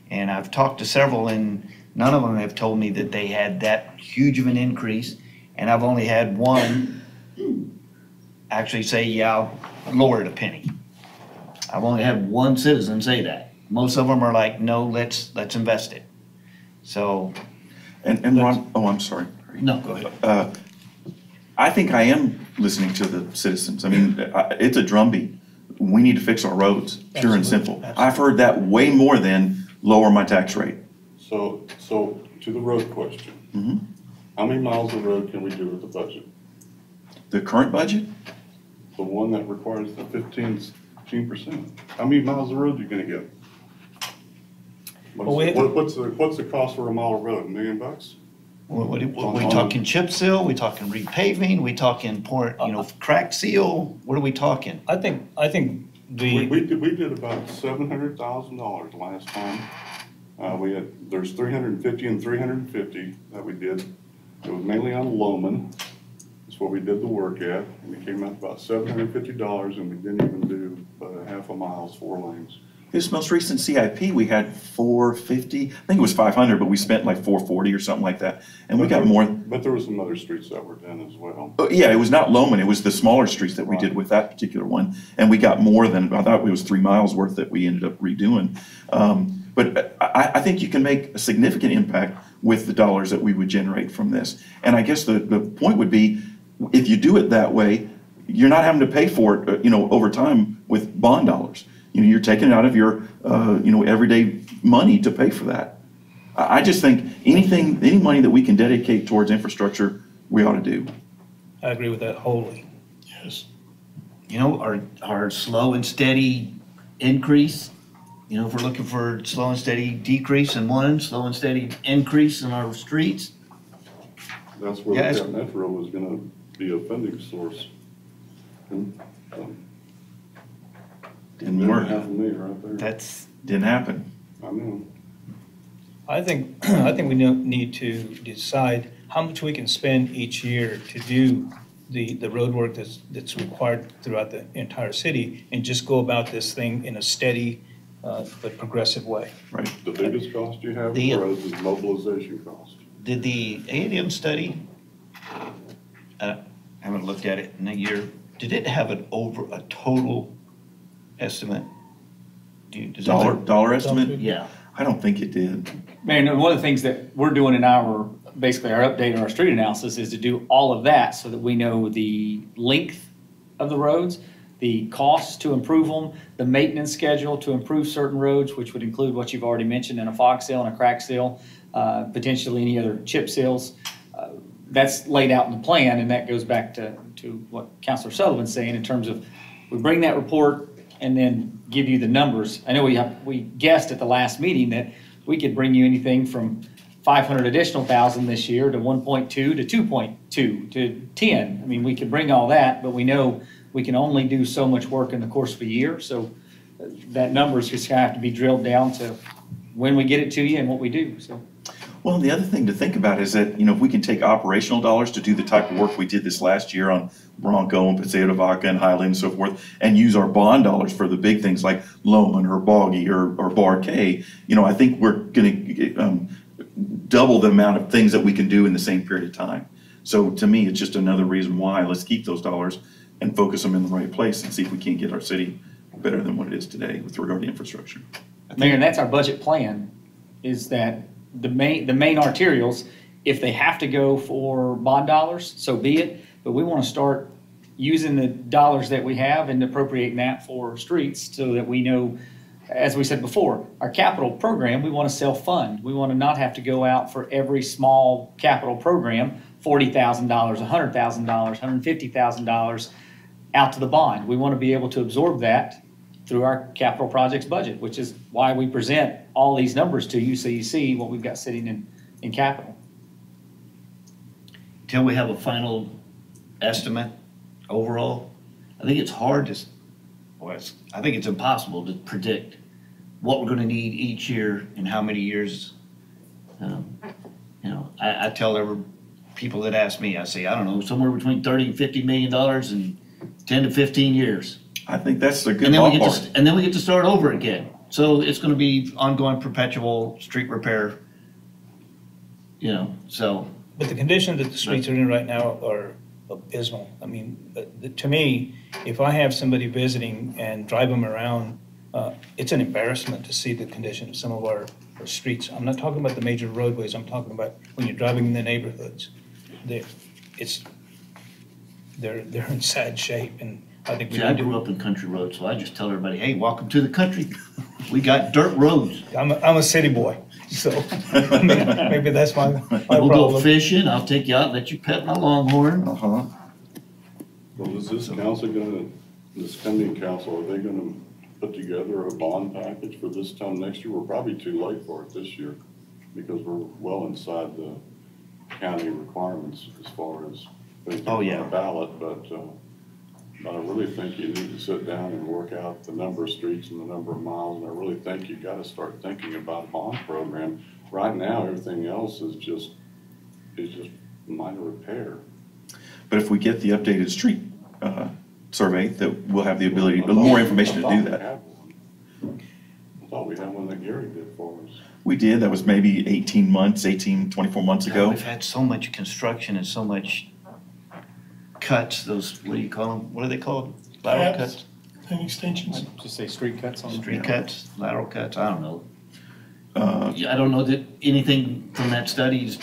And I've talked to several, and none of them have told me that they had that huge of an increase. And I've only had one actually say, yeah, I'll lower it a penny. I've only had one citizen say that. Most of them are like, no, let's invest it. So. And Ron, oh, I'm sorry. No, go ahead. I think I am listening to the citizens. I mean, it's a drumbeat. We need to fix our roads, pure and simple. I've heard that way more than lower my tax rate. So to the road question. How many miles of road can we do with the budget? The current budget? The one that requires the 15%. How many miles of road are you gonna get? What's the cost for a mile of road? $1 million? What are we talking chip seal? We talking repaving? We talking crack seal? What are we talking? I think We did about $700,000 last time. There's 350 and 350 that we did. It was mainly on Loman. That's where we did the work at. And it came out about $750, and we didn't even do but a half a mile, 4 lanes. This most recent CIP, we had 450, I think it was 500, but we spent like 440 or something like that. And we got more. But there were some other streets that were done as well. Yeah, it was not Loman, it was the smaller streets that we did with that particular one. And we got more than, I thought it was 3 miles worth that we ended up redoing. But I think you can make a significant impact with the dollars that we would generate from this. And I guess the point would be, if you do it that way, you're not having to pay for it, over time with bond dollars. You're taking it out of your, everyday money to pay for that. I just think any money that we can dedicate towards infrastructure, we ought to do. I agree with that wholly. Yes. Our slow and steady increase, if we're looking for slow and steady decrease in one, slow and steady increase in our streets. That's where the Metro was gonna be a funding source. Didn't work. Right there. Didn't happen. I know. I think we need to decide how much we can spend each year to do the road work that's required throughout the entire city, and just go about this thing in a steady but progressive way. Right. The biggest cost you have in roads is mobilization cost. Did the A&M study, I haven't looked at it in a year, did it have a total estimate? Dollar estimate? Yeah. I don't think it did. Man, one of the things that we're doing in our update on our street analysis is to do all of that so that we know the length of the roads, the costs to improve them, the maintenance schedule to improve certain roads, which would include what you've already mentioned in a fog seal and a crack seal, potentially any other chip seals. That's laid out in the plan, and that goes back to what Councilor Sullivan's saying in terms of we bring that report and then give you the numbers. I know we guessed at the last meeting that we could bring you anything from 500 additional thousand this year to 1.2 to 2.2 to 10. I mean, we could bring all that, but we know we can only do so much work in the course of a year. So that number is just gonna have to be drilled down to when we get it to you and what we do, so. Well, the other thing to think about is that, if we can take operational dollars to do the type of work we did this last year on Bronco and Paseo de Vaca and Highland and so forth, and use our bond dollars for the big things like Loman or Boggy or Bar K, I think we're going to double the amount of things that we can do in the same period of time. So to me, it's just another reason why let's keep those dollars and focus them in the right place and see if we can't get our city better than what it is today with regard to infrastructure. Mayor, and that's our budget plan, is that the main arterials, if they have to go for bond dollars, so be it. But we want to start using the dollars that we have and appropriating that for streets so that we know, as we said before, our capital program, we want to self-fund. We want to not have to go out for every small capital program, $40,000, $100,000, $150,000 out to the bond. We want to be able to absorb that through our capital projects budget, which is why we present all these numbers to you so you see what we've got sitting in capital. Till we have a final estimate overall, I think it's hard I think it's impossible to predict what we're gonna need each year and how many years. I tell people that ask me, I say, I don't know, somewhere between 30 and 50 million dollars in 10 to 15 years. I think that's a good And then we ballpark. get to, and then we get to start over again. So it's gonna be ongoing perpetual street repair. You know, so, But the condition that the streets are in right now are abysmal. I mean, to me, if I have somebody visiting and drive them around, it's an embarrassment to see the condition of some of our streets. I'm not talking about the major roadways, I'm talking about when you're driving in the neighborhoods. They're in sad shape, and I think we see, I need grew to. up in country roads, so I just tell everybody, hey, welcome to the country. We got dirt roads. I'm a city boy, so maybe that's my We'll go problem. fishing, I'll take you out, let you pet my longhorn. Uh-huh. Well, is this council gonna, this coming council, are they gonna put together a bond package for this time next year? We're probably too late for it this year because we're well inside the county requirements as far as things Oh, on yeah. the ballot, but I really think you need to sit down and work out the number of streets and the number of miles, and I really think you gotta start thinking about a bond program. Right now, everything else is just minor repair. But if we get the updated street survey, that we'll have the ability, more information to do that. I thought we had one that Gary did for us. We did, that was maybe 24 months ago. We've had so much construction and so much cuts, those, what do you call them? What are they called? Lateral Paths. cuts? And extensions. Just say street cuts on the. Street cuts, lateral cuts, I don't know. Uh, Yeah, I don't know that anything from that study is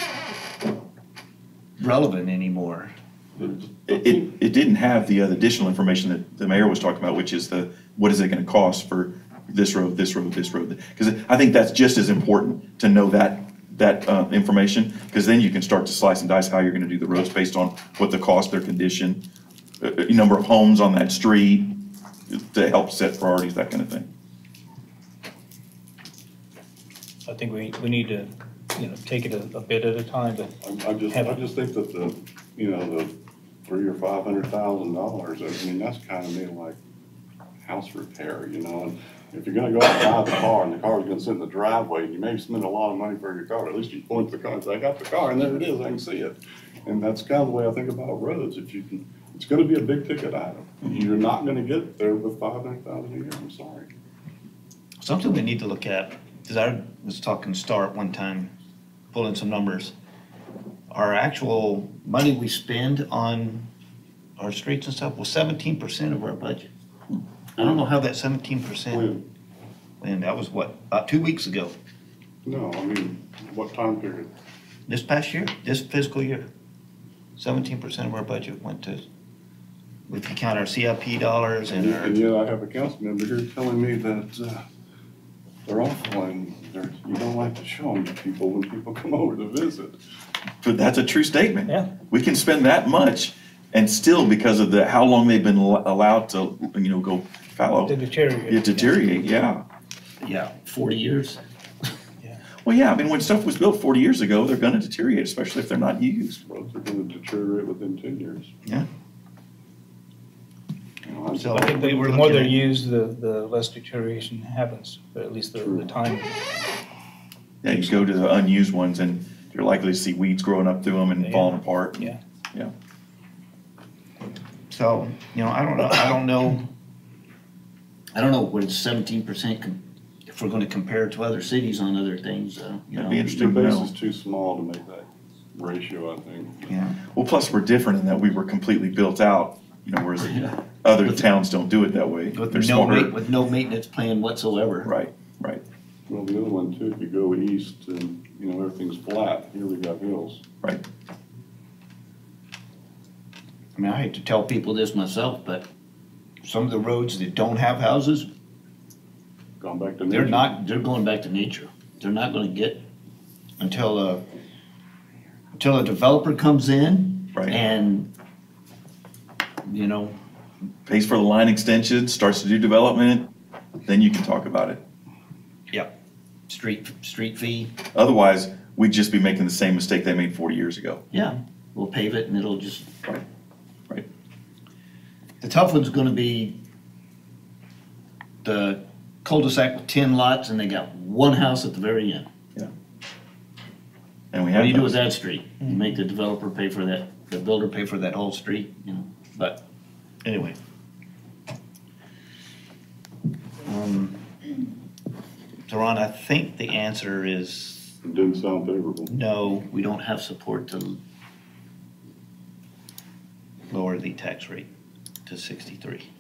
relevant anymore. It didn't have the additional information that the mayor was talking about, which is what is it gonna cost for this road, this road, this road? Because I think that's just as important to know that information, because then you can start to slice and dice how you're gonna do the roads based on what the cost, their condition, number of homes on that street, to help set priorities, that kind of thing. I think we need to, take it a bit at a time, but I just think that the $300,000 or $500,000, I mean, that's kind of near like house repair, and if you're gonna go out and buy the car, and the car's gonna sit in the driveway, and you may spend a lot of money for your car, at least you point to the car and say, I got the car, and there it is, I can see it. And that's kind of the way I think about roads, it's gonna be a big ticket item. You're not gonna get there with $500,000 a year, I'm sorry. Something we need to look at, because I was talking to Star at one time, pulling some numbers. Our actual money we spend on our streets and stuff was 17% of our budget. I don't know how that 17%, and that was what, about 2 weeks ago, No, I mean, what time period? this past year, this fiscal year. 17% of our budget went to, if you count our CIP dollars and our. And yet I have a council member here telling me that they're awful and you don't like to show them to people when people come over to visit. But that's a true statement. Yeah. We can spend that much, and still, because of how long they've been allowed to, go fallow. to deteriorate. It deteriorate, yeah. Yeah, 40 years. Well, yeah, I mean, when stuff was built 40 years ago, they're gonna deteriorate, especially if they're not used. Roads are gonna deteriorate within 10 years. Yeah. So I think we the were more looking they're at- used, the less deterioration happens, or at least the time. Yeah, you go to the unused ones and you're likely to see weeds growing up through them and Yeah. falling apart. Yeah. Yeah. So, I don't know what it's 17%, if we're gonna compare it to other cities on other things, That'd be The interesting to base know. is too small to make that ratio, I think. Yeah. Well, plus we're different in that we were completely built out, whereas other towns don't do it that way. They're With smaller. with no maintenance plan whatsoever. Right, right. Well, the other one too, if you go east and, everything's flat, here we got hills. Right. I mean, I hate to tell people this myself, but some of the roads that don't have houses, Gone back to nature. they're going back to nature. They're not gonna get, until a developer comes in Right. and, Pays for the line extension, starts to do development, then you can talk about it. street fee, Otherwise, we'd just be making the same mistake they made 40 years ago. yeah, we'll pave it and it'll just. Right, right. The tough one's gonna be the cul-de-sac with 10 lots and they got one house at the very end. Yeah. And we What have do you do with those. that street? You make the developer pay for that, the builder pay for that whole street, you know, but anyway. So Ron, I think the answer is It didn't sound favorable. no, we don't have support to lower the tax rate to 63.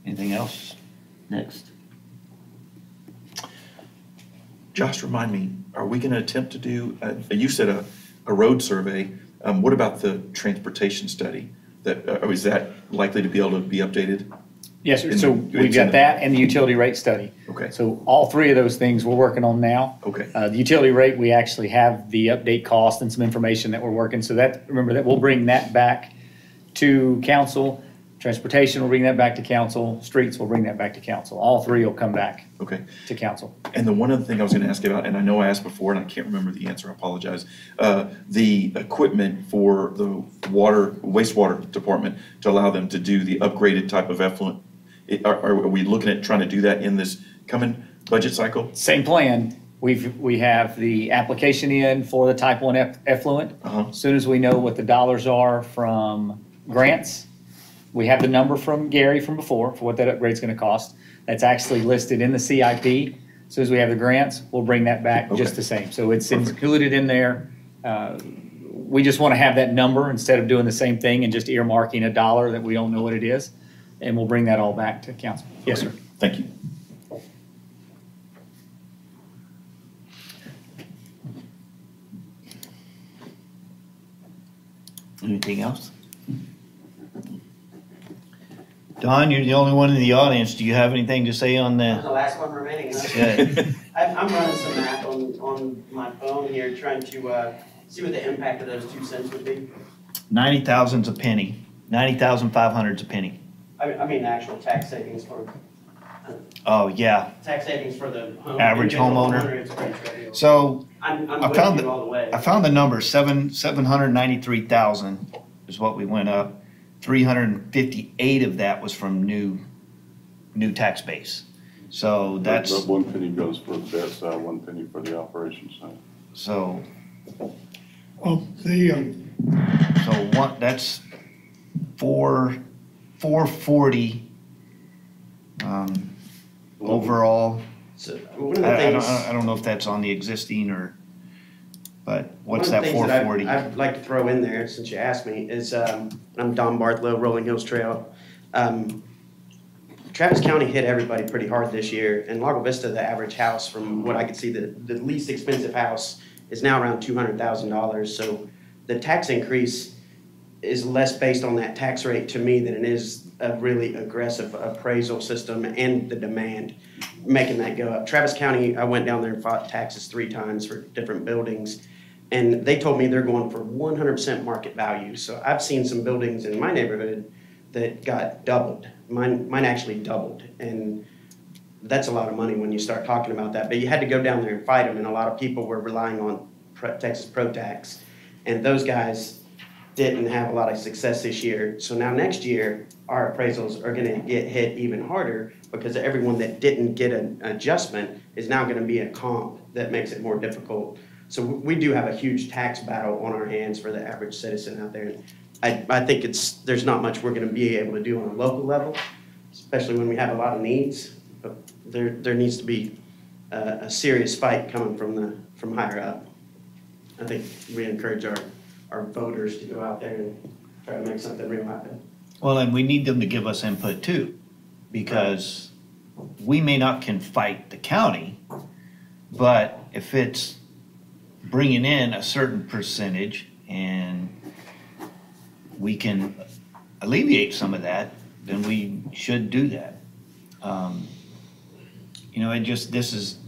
Anything else? Next. Josh, remind me, are we going to attempt to do, you said a road survey. What about the transportation study? Is that likely to be able to be updated? Yes, sir. In So the- we've got that and the utility rate study. Okay. So all three of those things we're working on now. Okay. The utility rate, we actually have the update cost and some information that we're working. So that, remember that we'll bring that back to council. Transportation will bring that back to council. Streets will bring that back to council. All three will come back Okay. to council. And the one other thing I was going to ask about, and I know I asked before and I can't remember the answer, I apologize. The equipment for the wastewater department to allow them to do the upgraded type of effluent. Are we looking at trying to do that in this coming budget cycle? Same plan. We have the application in for the type 1 effluent. Uh-huh. As soon as we know what the dollars are from grants, we have the number from Gary from before for what that upgrade's gonna cost. That's actually listed in the CIP. As soon as we have the grants, we'll bring that back just Okay. the same. So it's Perfect. included in there. We just wanna have that number instead of doing the same thing and just earmarking a dollar that we don't know what it is. And we'll bring that all back to council. Yes, sir. Thank you. Anything else? Don, you're the only one in the audience. Do you have anything to say on I'm the the? last one remaining. Huh? Good. I'm running some math on my phone here, trying to see what the impact of those 2 cents would be. 90,000's a penny. 90,500's a penny. I mean, actual tax savings for Oh, yeah. tax savings for the Average individual homeowner. It's pretty trivial. So I'm I with found you all the way. I found the number, 793,000 is what we went up. 358 of that was from new tax base. So that's, That 1 penny goes for the debt side, 1 penny for the operations side. so, Well, that's 440 overall. So one of the things. I don't know if that's on the existing or, but what's One of that the things that 440? I'd like to throw in there, since you asked me, is I'm Don Barthlow, Rolling Hills Trail. Travis County hit everybody pretty hard this year. In Lago Vista, the average house, from what I could see, the least expensive house is now around $200,000. So the tax increase is less based on that tax rate to me than it is a really aggressive appraisal system and the demand making that go up. Travis County, I went down there and fought taxes 3 times for different buildings, and they told me they're going for 100% market value. So I've seen some buildings in my neighborhood that got doubled. Mine actually doubled, and that's a lot of money when you start talking about that. But you had to go down there and fight them, and a lot of people were relying on Texas Pro Tax, and those guys didn't have a lot of success this year. So now next year, our appraisals are gonna get hit even harder because everyone that didn't get an adjustment is now gonna be a comp that makes it more difficult. So we do have a huge tax battle on our hands for the average citizen out there. I think there's not much we're gonna be able to do on a local level, especially when we have a lot of needs. But there needs to be a serious fight coming from higher up. I think we encourage our voters to go out there and try to make something real happen. Well, and we need them to give us input too, because we may not can fight the county, but if it's bringing in a certain percentage and we can alleviate some of that, then we should do that. This is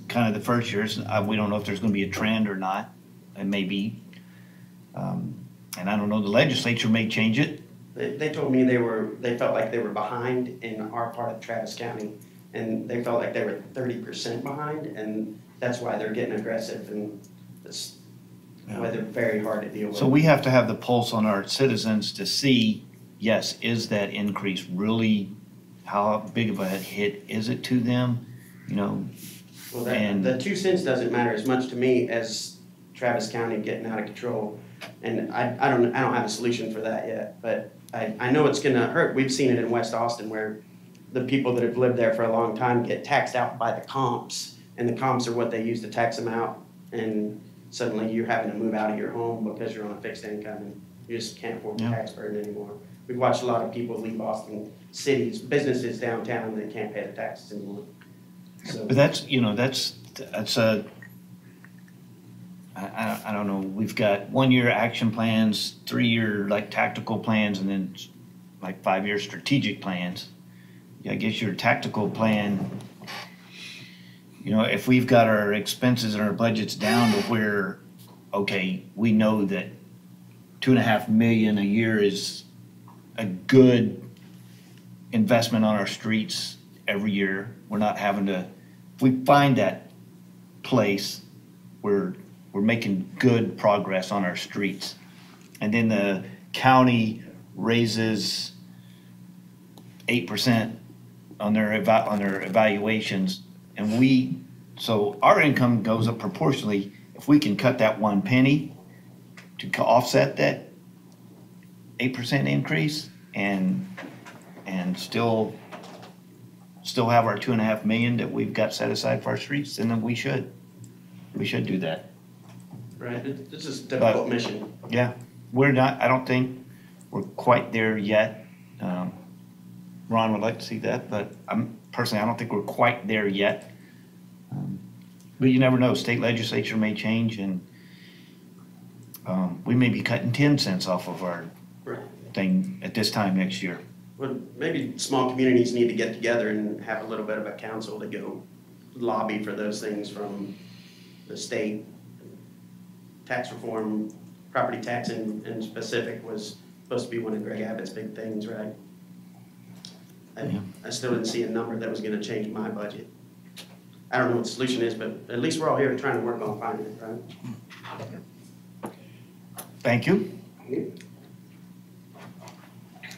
kind of the first year. We don't know if there's gonna be a trend or not. It may be. And I don't know, the legislature may change it. They told me they felt like they were behind in our part of Travis County, and they felt like they were 30% behind, and that's why they're getting aggressive, and that's why they're very hard to deal with. So we have to have the pulse on our citizens to see, yes, is that increase really, how big of a hit is it to them? you know, Well, And- the 2 cents doesn't matter as much to me as Travis County getting out of control. And I don't have a solution for that yet, but I know it's gonna hurt. We've seen it in West Austin where the people that have lived there for a long time get taxed out by the comps, and the comps are what they use to tax them out, and suddenly you're having to move out of your home because you're on a fixed income and you just can't afford the Yeah. tax burden anymore. We've watched a lot of people leave Austin cities, businesses downtown that can't pay the taxes anymore. So, But that's, you know, that's a, I don't know, we've got 1-year action plans, 3-year like tactical plans, and then like 5-year strategic plans. I guess your tactical plan, you know, if we've got our expenses and our budgets down to where, okay, we know that 2.5 million a year is a good investment on our streets every year. We're not having to, if we find that place where we're making good progress on our streets. And then the county raises 8% on their evaluations, and so our income goes up proportionally. If we can cut that 1 penny to offset that 8% increase and still have our 2.5 million that we've got set aside for our streets, then we should do that. right, this is a difficult mission. Yeah, we're not, I don't think we're quite there yet. Ron would like to see that, but personally, I don't think we're quite there yet. But you never know, state legislature may change and we may be cutting 10 cents off of our Right. thing at this time next year. Well, maybe small communities need to get together and have a little bit of a council to go lobby for those things from the state. Tax reform, property tax in specific was supposed to be one of Greg Abbott's big things, right? I still didn't see a number that was gonna change my budget. I don't know what the solution is, but at least we're all here trying to work on finding it, right? Thank you.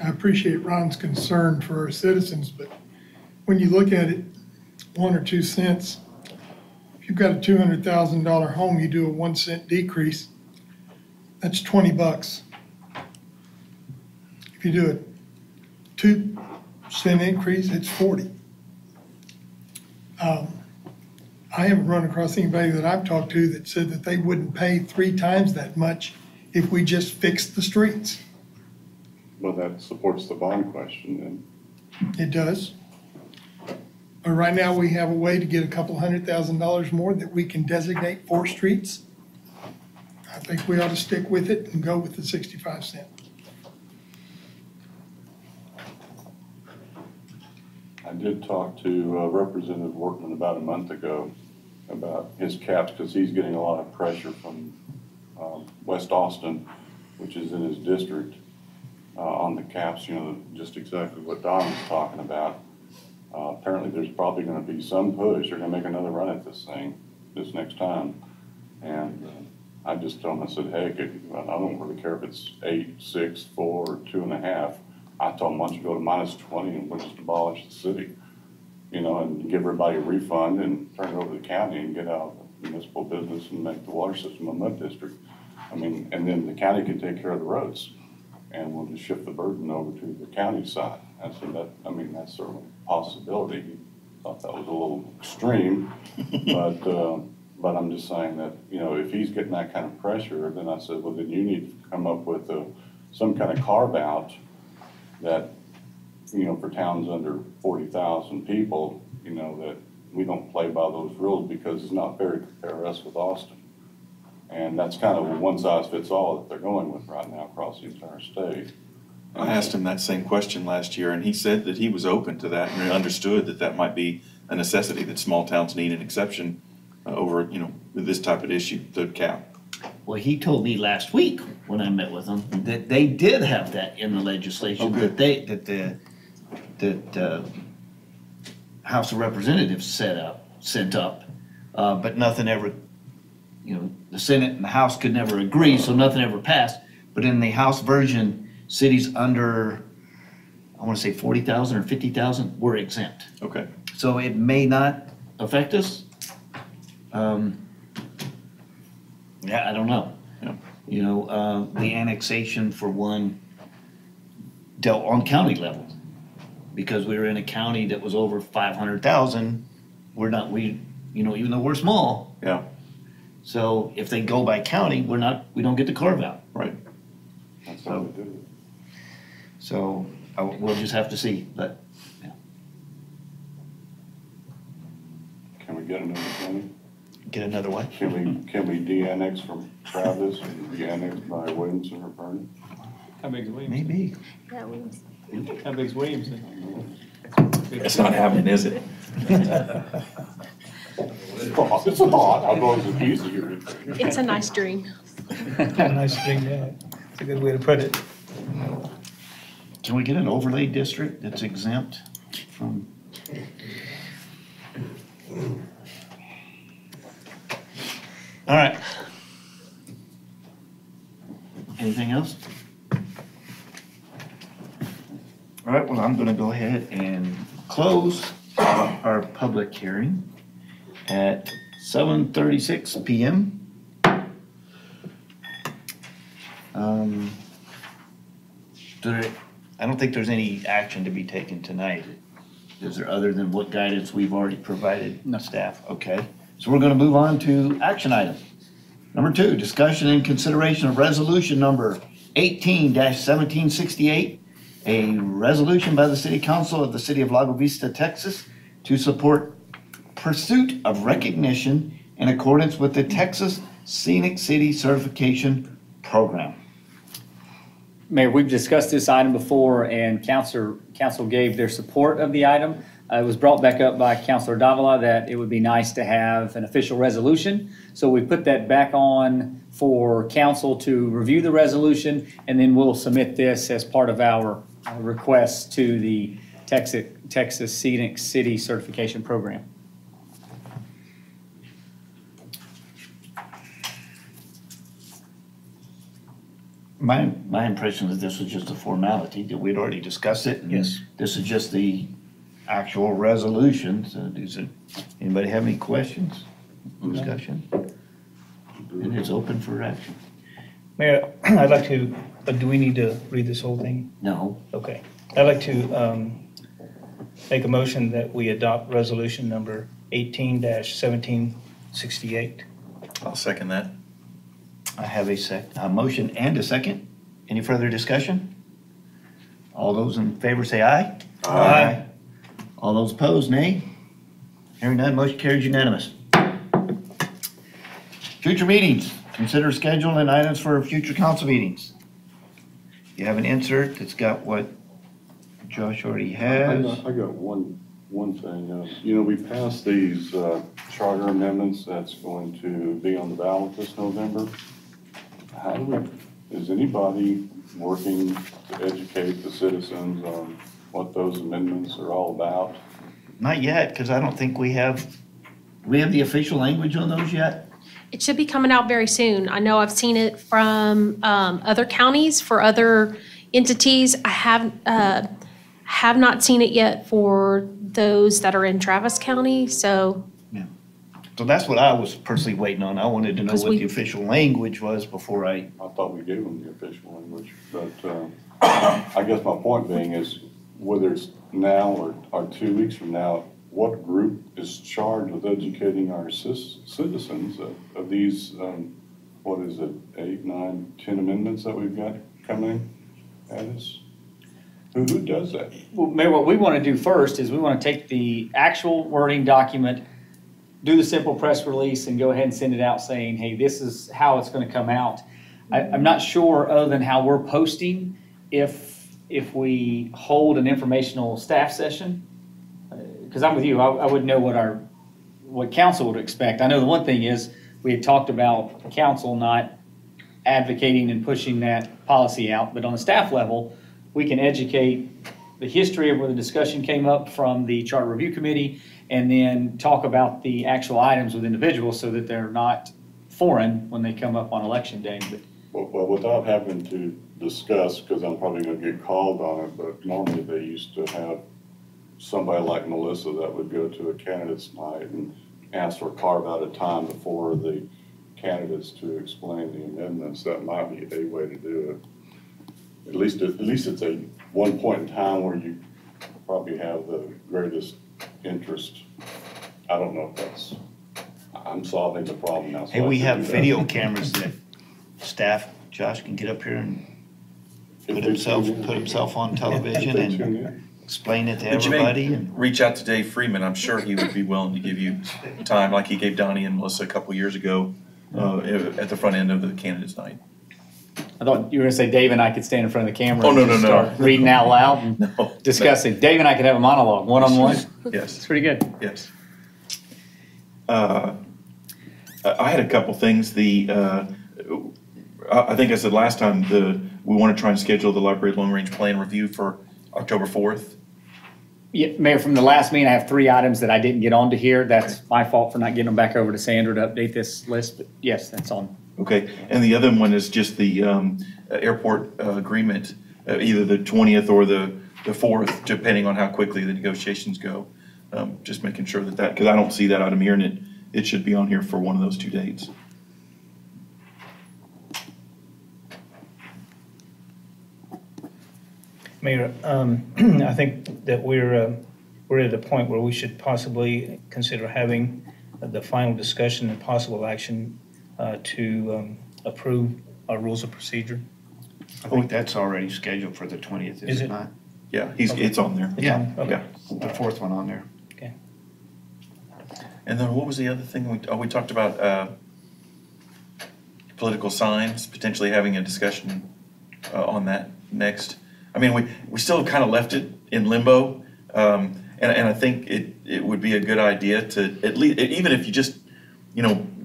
I appreciate Ron's concern for our citizens, but when you look at it, 1 or 2 cents, if you've got a $200,000 home, you do a 1 cent decrease, that's $20. If you do a 2 cent increase, it's 40. I haven't run across anybody that I've talked to that said that they wouldn't pay 3 times that much if we just fixed the streets. Well, that supports the bond question, and It does. But right now, we have a way to get a couple $100,000 more that we can designate for streets. I think we ought to stick with it and go with the 65 cent. I did talk to Representative Workman about a month ago about his caps, because he's getting a lot of pressure from West Austin, which is in his district, on the caps, you know, just exactly what Don was talking about. Apparently, there's probably gonna be some push. They're gonna make another run at this thing this next time. And I just told him, I said, hey, I don't really care if it's 8, 6, 4, or 2.5. I told him, why don't you go to -20 and we'll just abolish the city, you know, and give everybody a refund and turn it over to the county and get out of the municipal business and make the water system a mud district. I mean, and then the county can take care of the roads, and we'll just shift the burden over to the county side. I said that's certainly a possibility. He thought that was a little extreme, but I'm just saying that, you know, if he's getting that kind of pressure, then I said, well, then you need to come up with some kind of carve out that, you know, for towns under 40,000 people, you know, that we don't play by those rules, because it's not fair to compare us with Austin. And that's kind of a one size fits all that they're going with right now across the entire state. I asked him that same question last year, and he said that he was open to that and understood that that might be a necessity, that small towns need an exception over, you know, this type of issue, the cap. Well, he told me last week when I met with him that they did have that in the legislation, that The House of Representatives sent up, but nothing ever, you know, the Senate and the House could never agree, so nothing ever passed. But in the House version, cities under, I want to say 40,000 or 50,000 were exempt. Okay. So it may not affect us? Yeah, I don't know. Yeah. You know, the annexation for one dealt on county level. Because we were in a county that was over 500,000, we're not, you know, even though we're small. Yeah. So if they go by county, we don't get the carve out. Right. That's how they do So we'll just have to see, but, yeah. it. Can we get another county? Get another one. Can we de-annex from Travis and de-annex by Williamson or Vernon? How big is Williamson? Maybe. How big's Williamson? It's not happening, is it? It's a thought, I know it's easier. It's a nice dream. Nice thing, yeah. It's a good way to put it. Can we get an overlay district that's exempt from? All right. Anything else? All right, well, I'm gonna go ahead and close our public hearing at 7:36 PM. I don't think there's any action to be taken tonight. Is there, other than what guidance we've already provided staff? Okay, so we're gonna move on to action item. Number 2, discussion and consideration of resolution number 18-1768, a resolution by the City Council of the City of Lago Vista, Texas, to support pursuit of recognition in accordance with the Texas Scenic City Certification Program. Mayor, we've discussed this item before, and council gave their support of the item. It was brought back up by Councilor Davila that it would be nice to have an official resolution. So we put that back on for council to review the resolution, and then we'll submit this as part of our request to the Texas Scenic City Certification Program. My impression is this was just a formality, that we'd already discussed it. And Yes. this is just the actual resolution. So anybody have any questions, discussion? It is open for action. Mayor, I'd like to, do we need to read this whole thing? No. Okay. I'd like to make a motion that we adopt resolution number 18-1768. I'll second that. I have a motion and a second. Any further discussion? All those in favor say aye. Aye. All those opposed, nay. Hearing none, motion carries unanimous. Future meetings, consider schedule and items for future council meetings. You have an insert that's got what Josh already has. I got one thing. You know, we passed these charter amendments that's going to be on the ballot this November. Is anybody working to educate the citizens on what those amendments are all about? Not yet, because I don't think we have the official language on those yet. It should be coming out very soon. I know I've seen it from other counties for other entities. I have not seen it yet for those that are in Travis County, so. So that's what I was personally waiting on. I wanted to know Because what we- the official language was before I. I thought we gave them the official language, but I guess my point being is whether it's now or 2 weeks from now, what group is charged with educating our citizens of these, what is it, 8, 9, 10 amendments that we've got coming at us? Who does that? Well, Mayor, what we want to do first is we want to take the actual wording document, do the simple press release, and go ahead and send it out saying, hey, this is how it's going to come out. I'm not sure, other than how we're posting, if we hold an informational staff session, because I'm with you, I wouldn't know what council would expect. I know the one thing is, we had talked about council not advocating and pushing that policy out, but on the staff level, we can educate the history of where the discussion came up from the Charter Review Committee, and then talk about the actual items with individuals so that they're not foreign when they come up on election day. Well, without having to discuss, because I'm probably going to get called on it, but normally they used to have somebody like Melissa that would go to a candidates night and ask for carve out a time before the candidates to explain the amendments. That might be a way to do it. At least it's a one point in time where you probably have the greatest interest. I don't know if that's, I'm solving the problem now. So Hey, I we should have do that. video cameras that staff, Josh can get up here and put himself on television If they tune and in. explain it to But you everybody. may And reach out to Dave Freeman. I'm sure he would be willing to give you time, like he gave Donnie and Melissa a couple years ago at the front end of the candidates night. I thought you were gonna say Dave and I could stand in front of the camera. Oh, no, and just no, no. start reading out loud and No, discussing. Dave and I could have a monologue, one-on-one. Yes. It's pretty good. Yes. I had a couple things. I think I said last time, we want to try and schedule the library long-range plan review for October 4th. Yeah, Mayor, from the last meeting, I have 3 items that I didn't get onto here. That's my fault for not getting them back over to Sandra to update this list, but yes, that's on. Okay, and the other one is just the airport agreement, either the 20th or the 4th, depending on how quickly the negotiations go. Just making sure that, because I don't see that item here, and it should be on here for one of those 2 dates. Mayor, I think that we're at a point where we should possibly consider having the final discussion and possible action to approve our rules of procedure. I think that's already scheduled for the 20th, Is is it? it not? Yeah, it's on there. Yeah, Okay. the 4th one on there. Okay. And then what was the other thing? We talked about political signs, potentially having a discussion on that next. I mean, we still kind of left it in limbo, and I think it would be a good idea to at least, even if you just,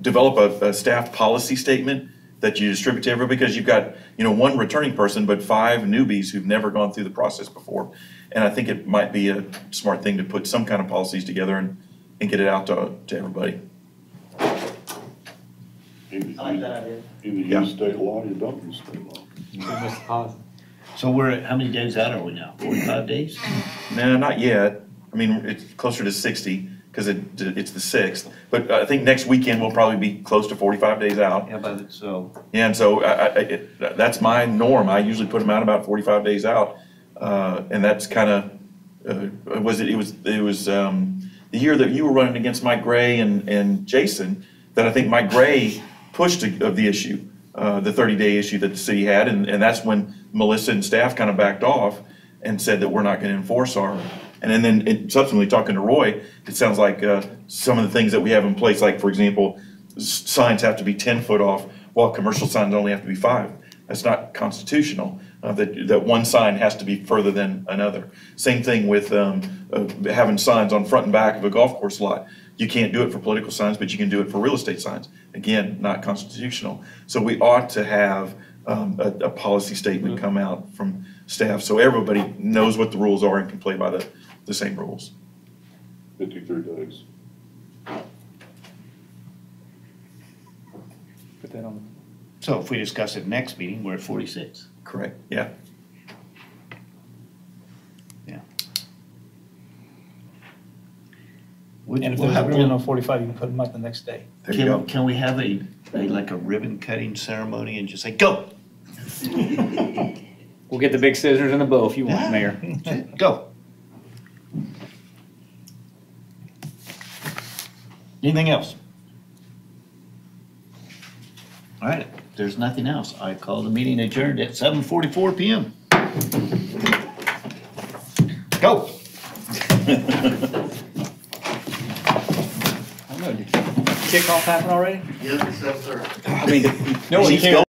develop a staff policy statement that you distribute to everybody, because you've got, 1 returning person, but 5 newbies who've never gone through the process before. And I think it might be a smart thing to put some kind of policies together and get it out to everybody. Either Yeah. use state law or you don't use state law. So we're at, how many days out are we now? 45 days? No, not yet. I mean, it's closer to 60 because it's the 6th. But I think next weekend we'll probably be close to 45 days out. Yeah, but so. Yeah, and so that's my norm. I usually put them out about 45 days out, and that's kind of it was the year that you were running against Mike Gray and Jason that I think Mike Gray pushed of the issue, the 30-day issue that the city had, and that's when Melissa and staff kind of backed off and said that we're not going to enforce our. And then subsequently talking to Roy, it sounds like some of the things that we have in place, like for example, signs have to be 10 foot off, while commercial signs only have to be 5. That's not constitutional. That one sign has to be further than another. Same thing with having signs on front and back of a golf course lot. You can't do it for political signs, but you can do it for real estate signs. Again, not constitutional. So we ought to have a policy statement come out from staff so everybody knows what the rules are and can play by the same rules. 53 days. Put that on. So if we discuss it next meeting, we're at 46. Correct. Yeah. Yeah. And if there's agreement on 45, you can put them up the next day. There you go. Can we have a ribbon cutting ceremony and just say, go? We'll get the big scissors and the bow if you want, Mayor. Go. Anything else? All right, if there's nothing else, I call the meeting adjourned at 7:44 p.m. Go. I don't know, did kickoff happen already? Yes, sir. I mean, no one Keeps cares. going.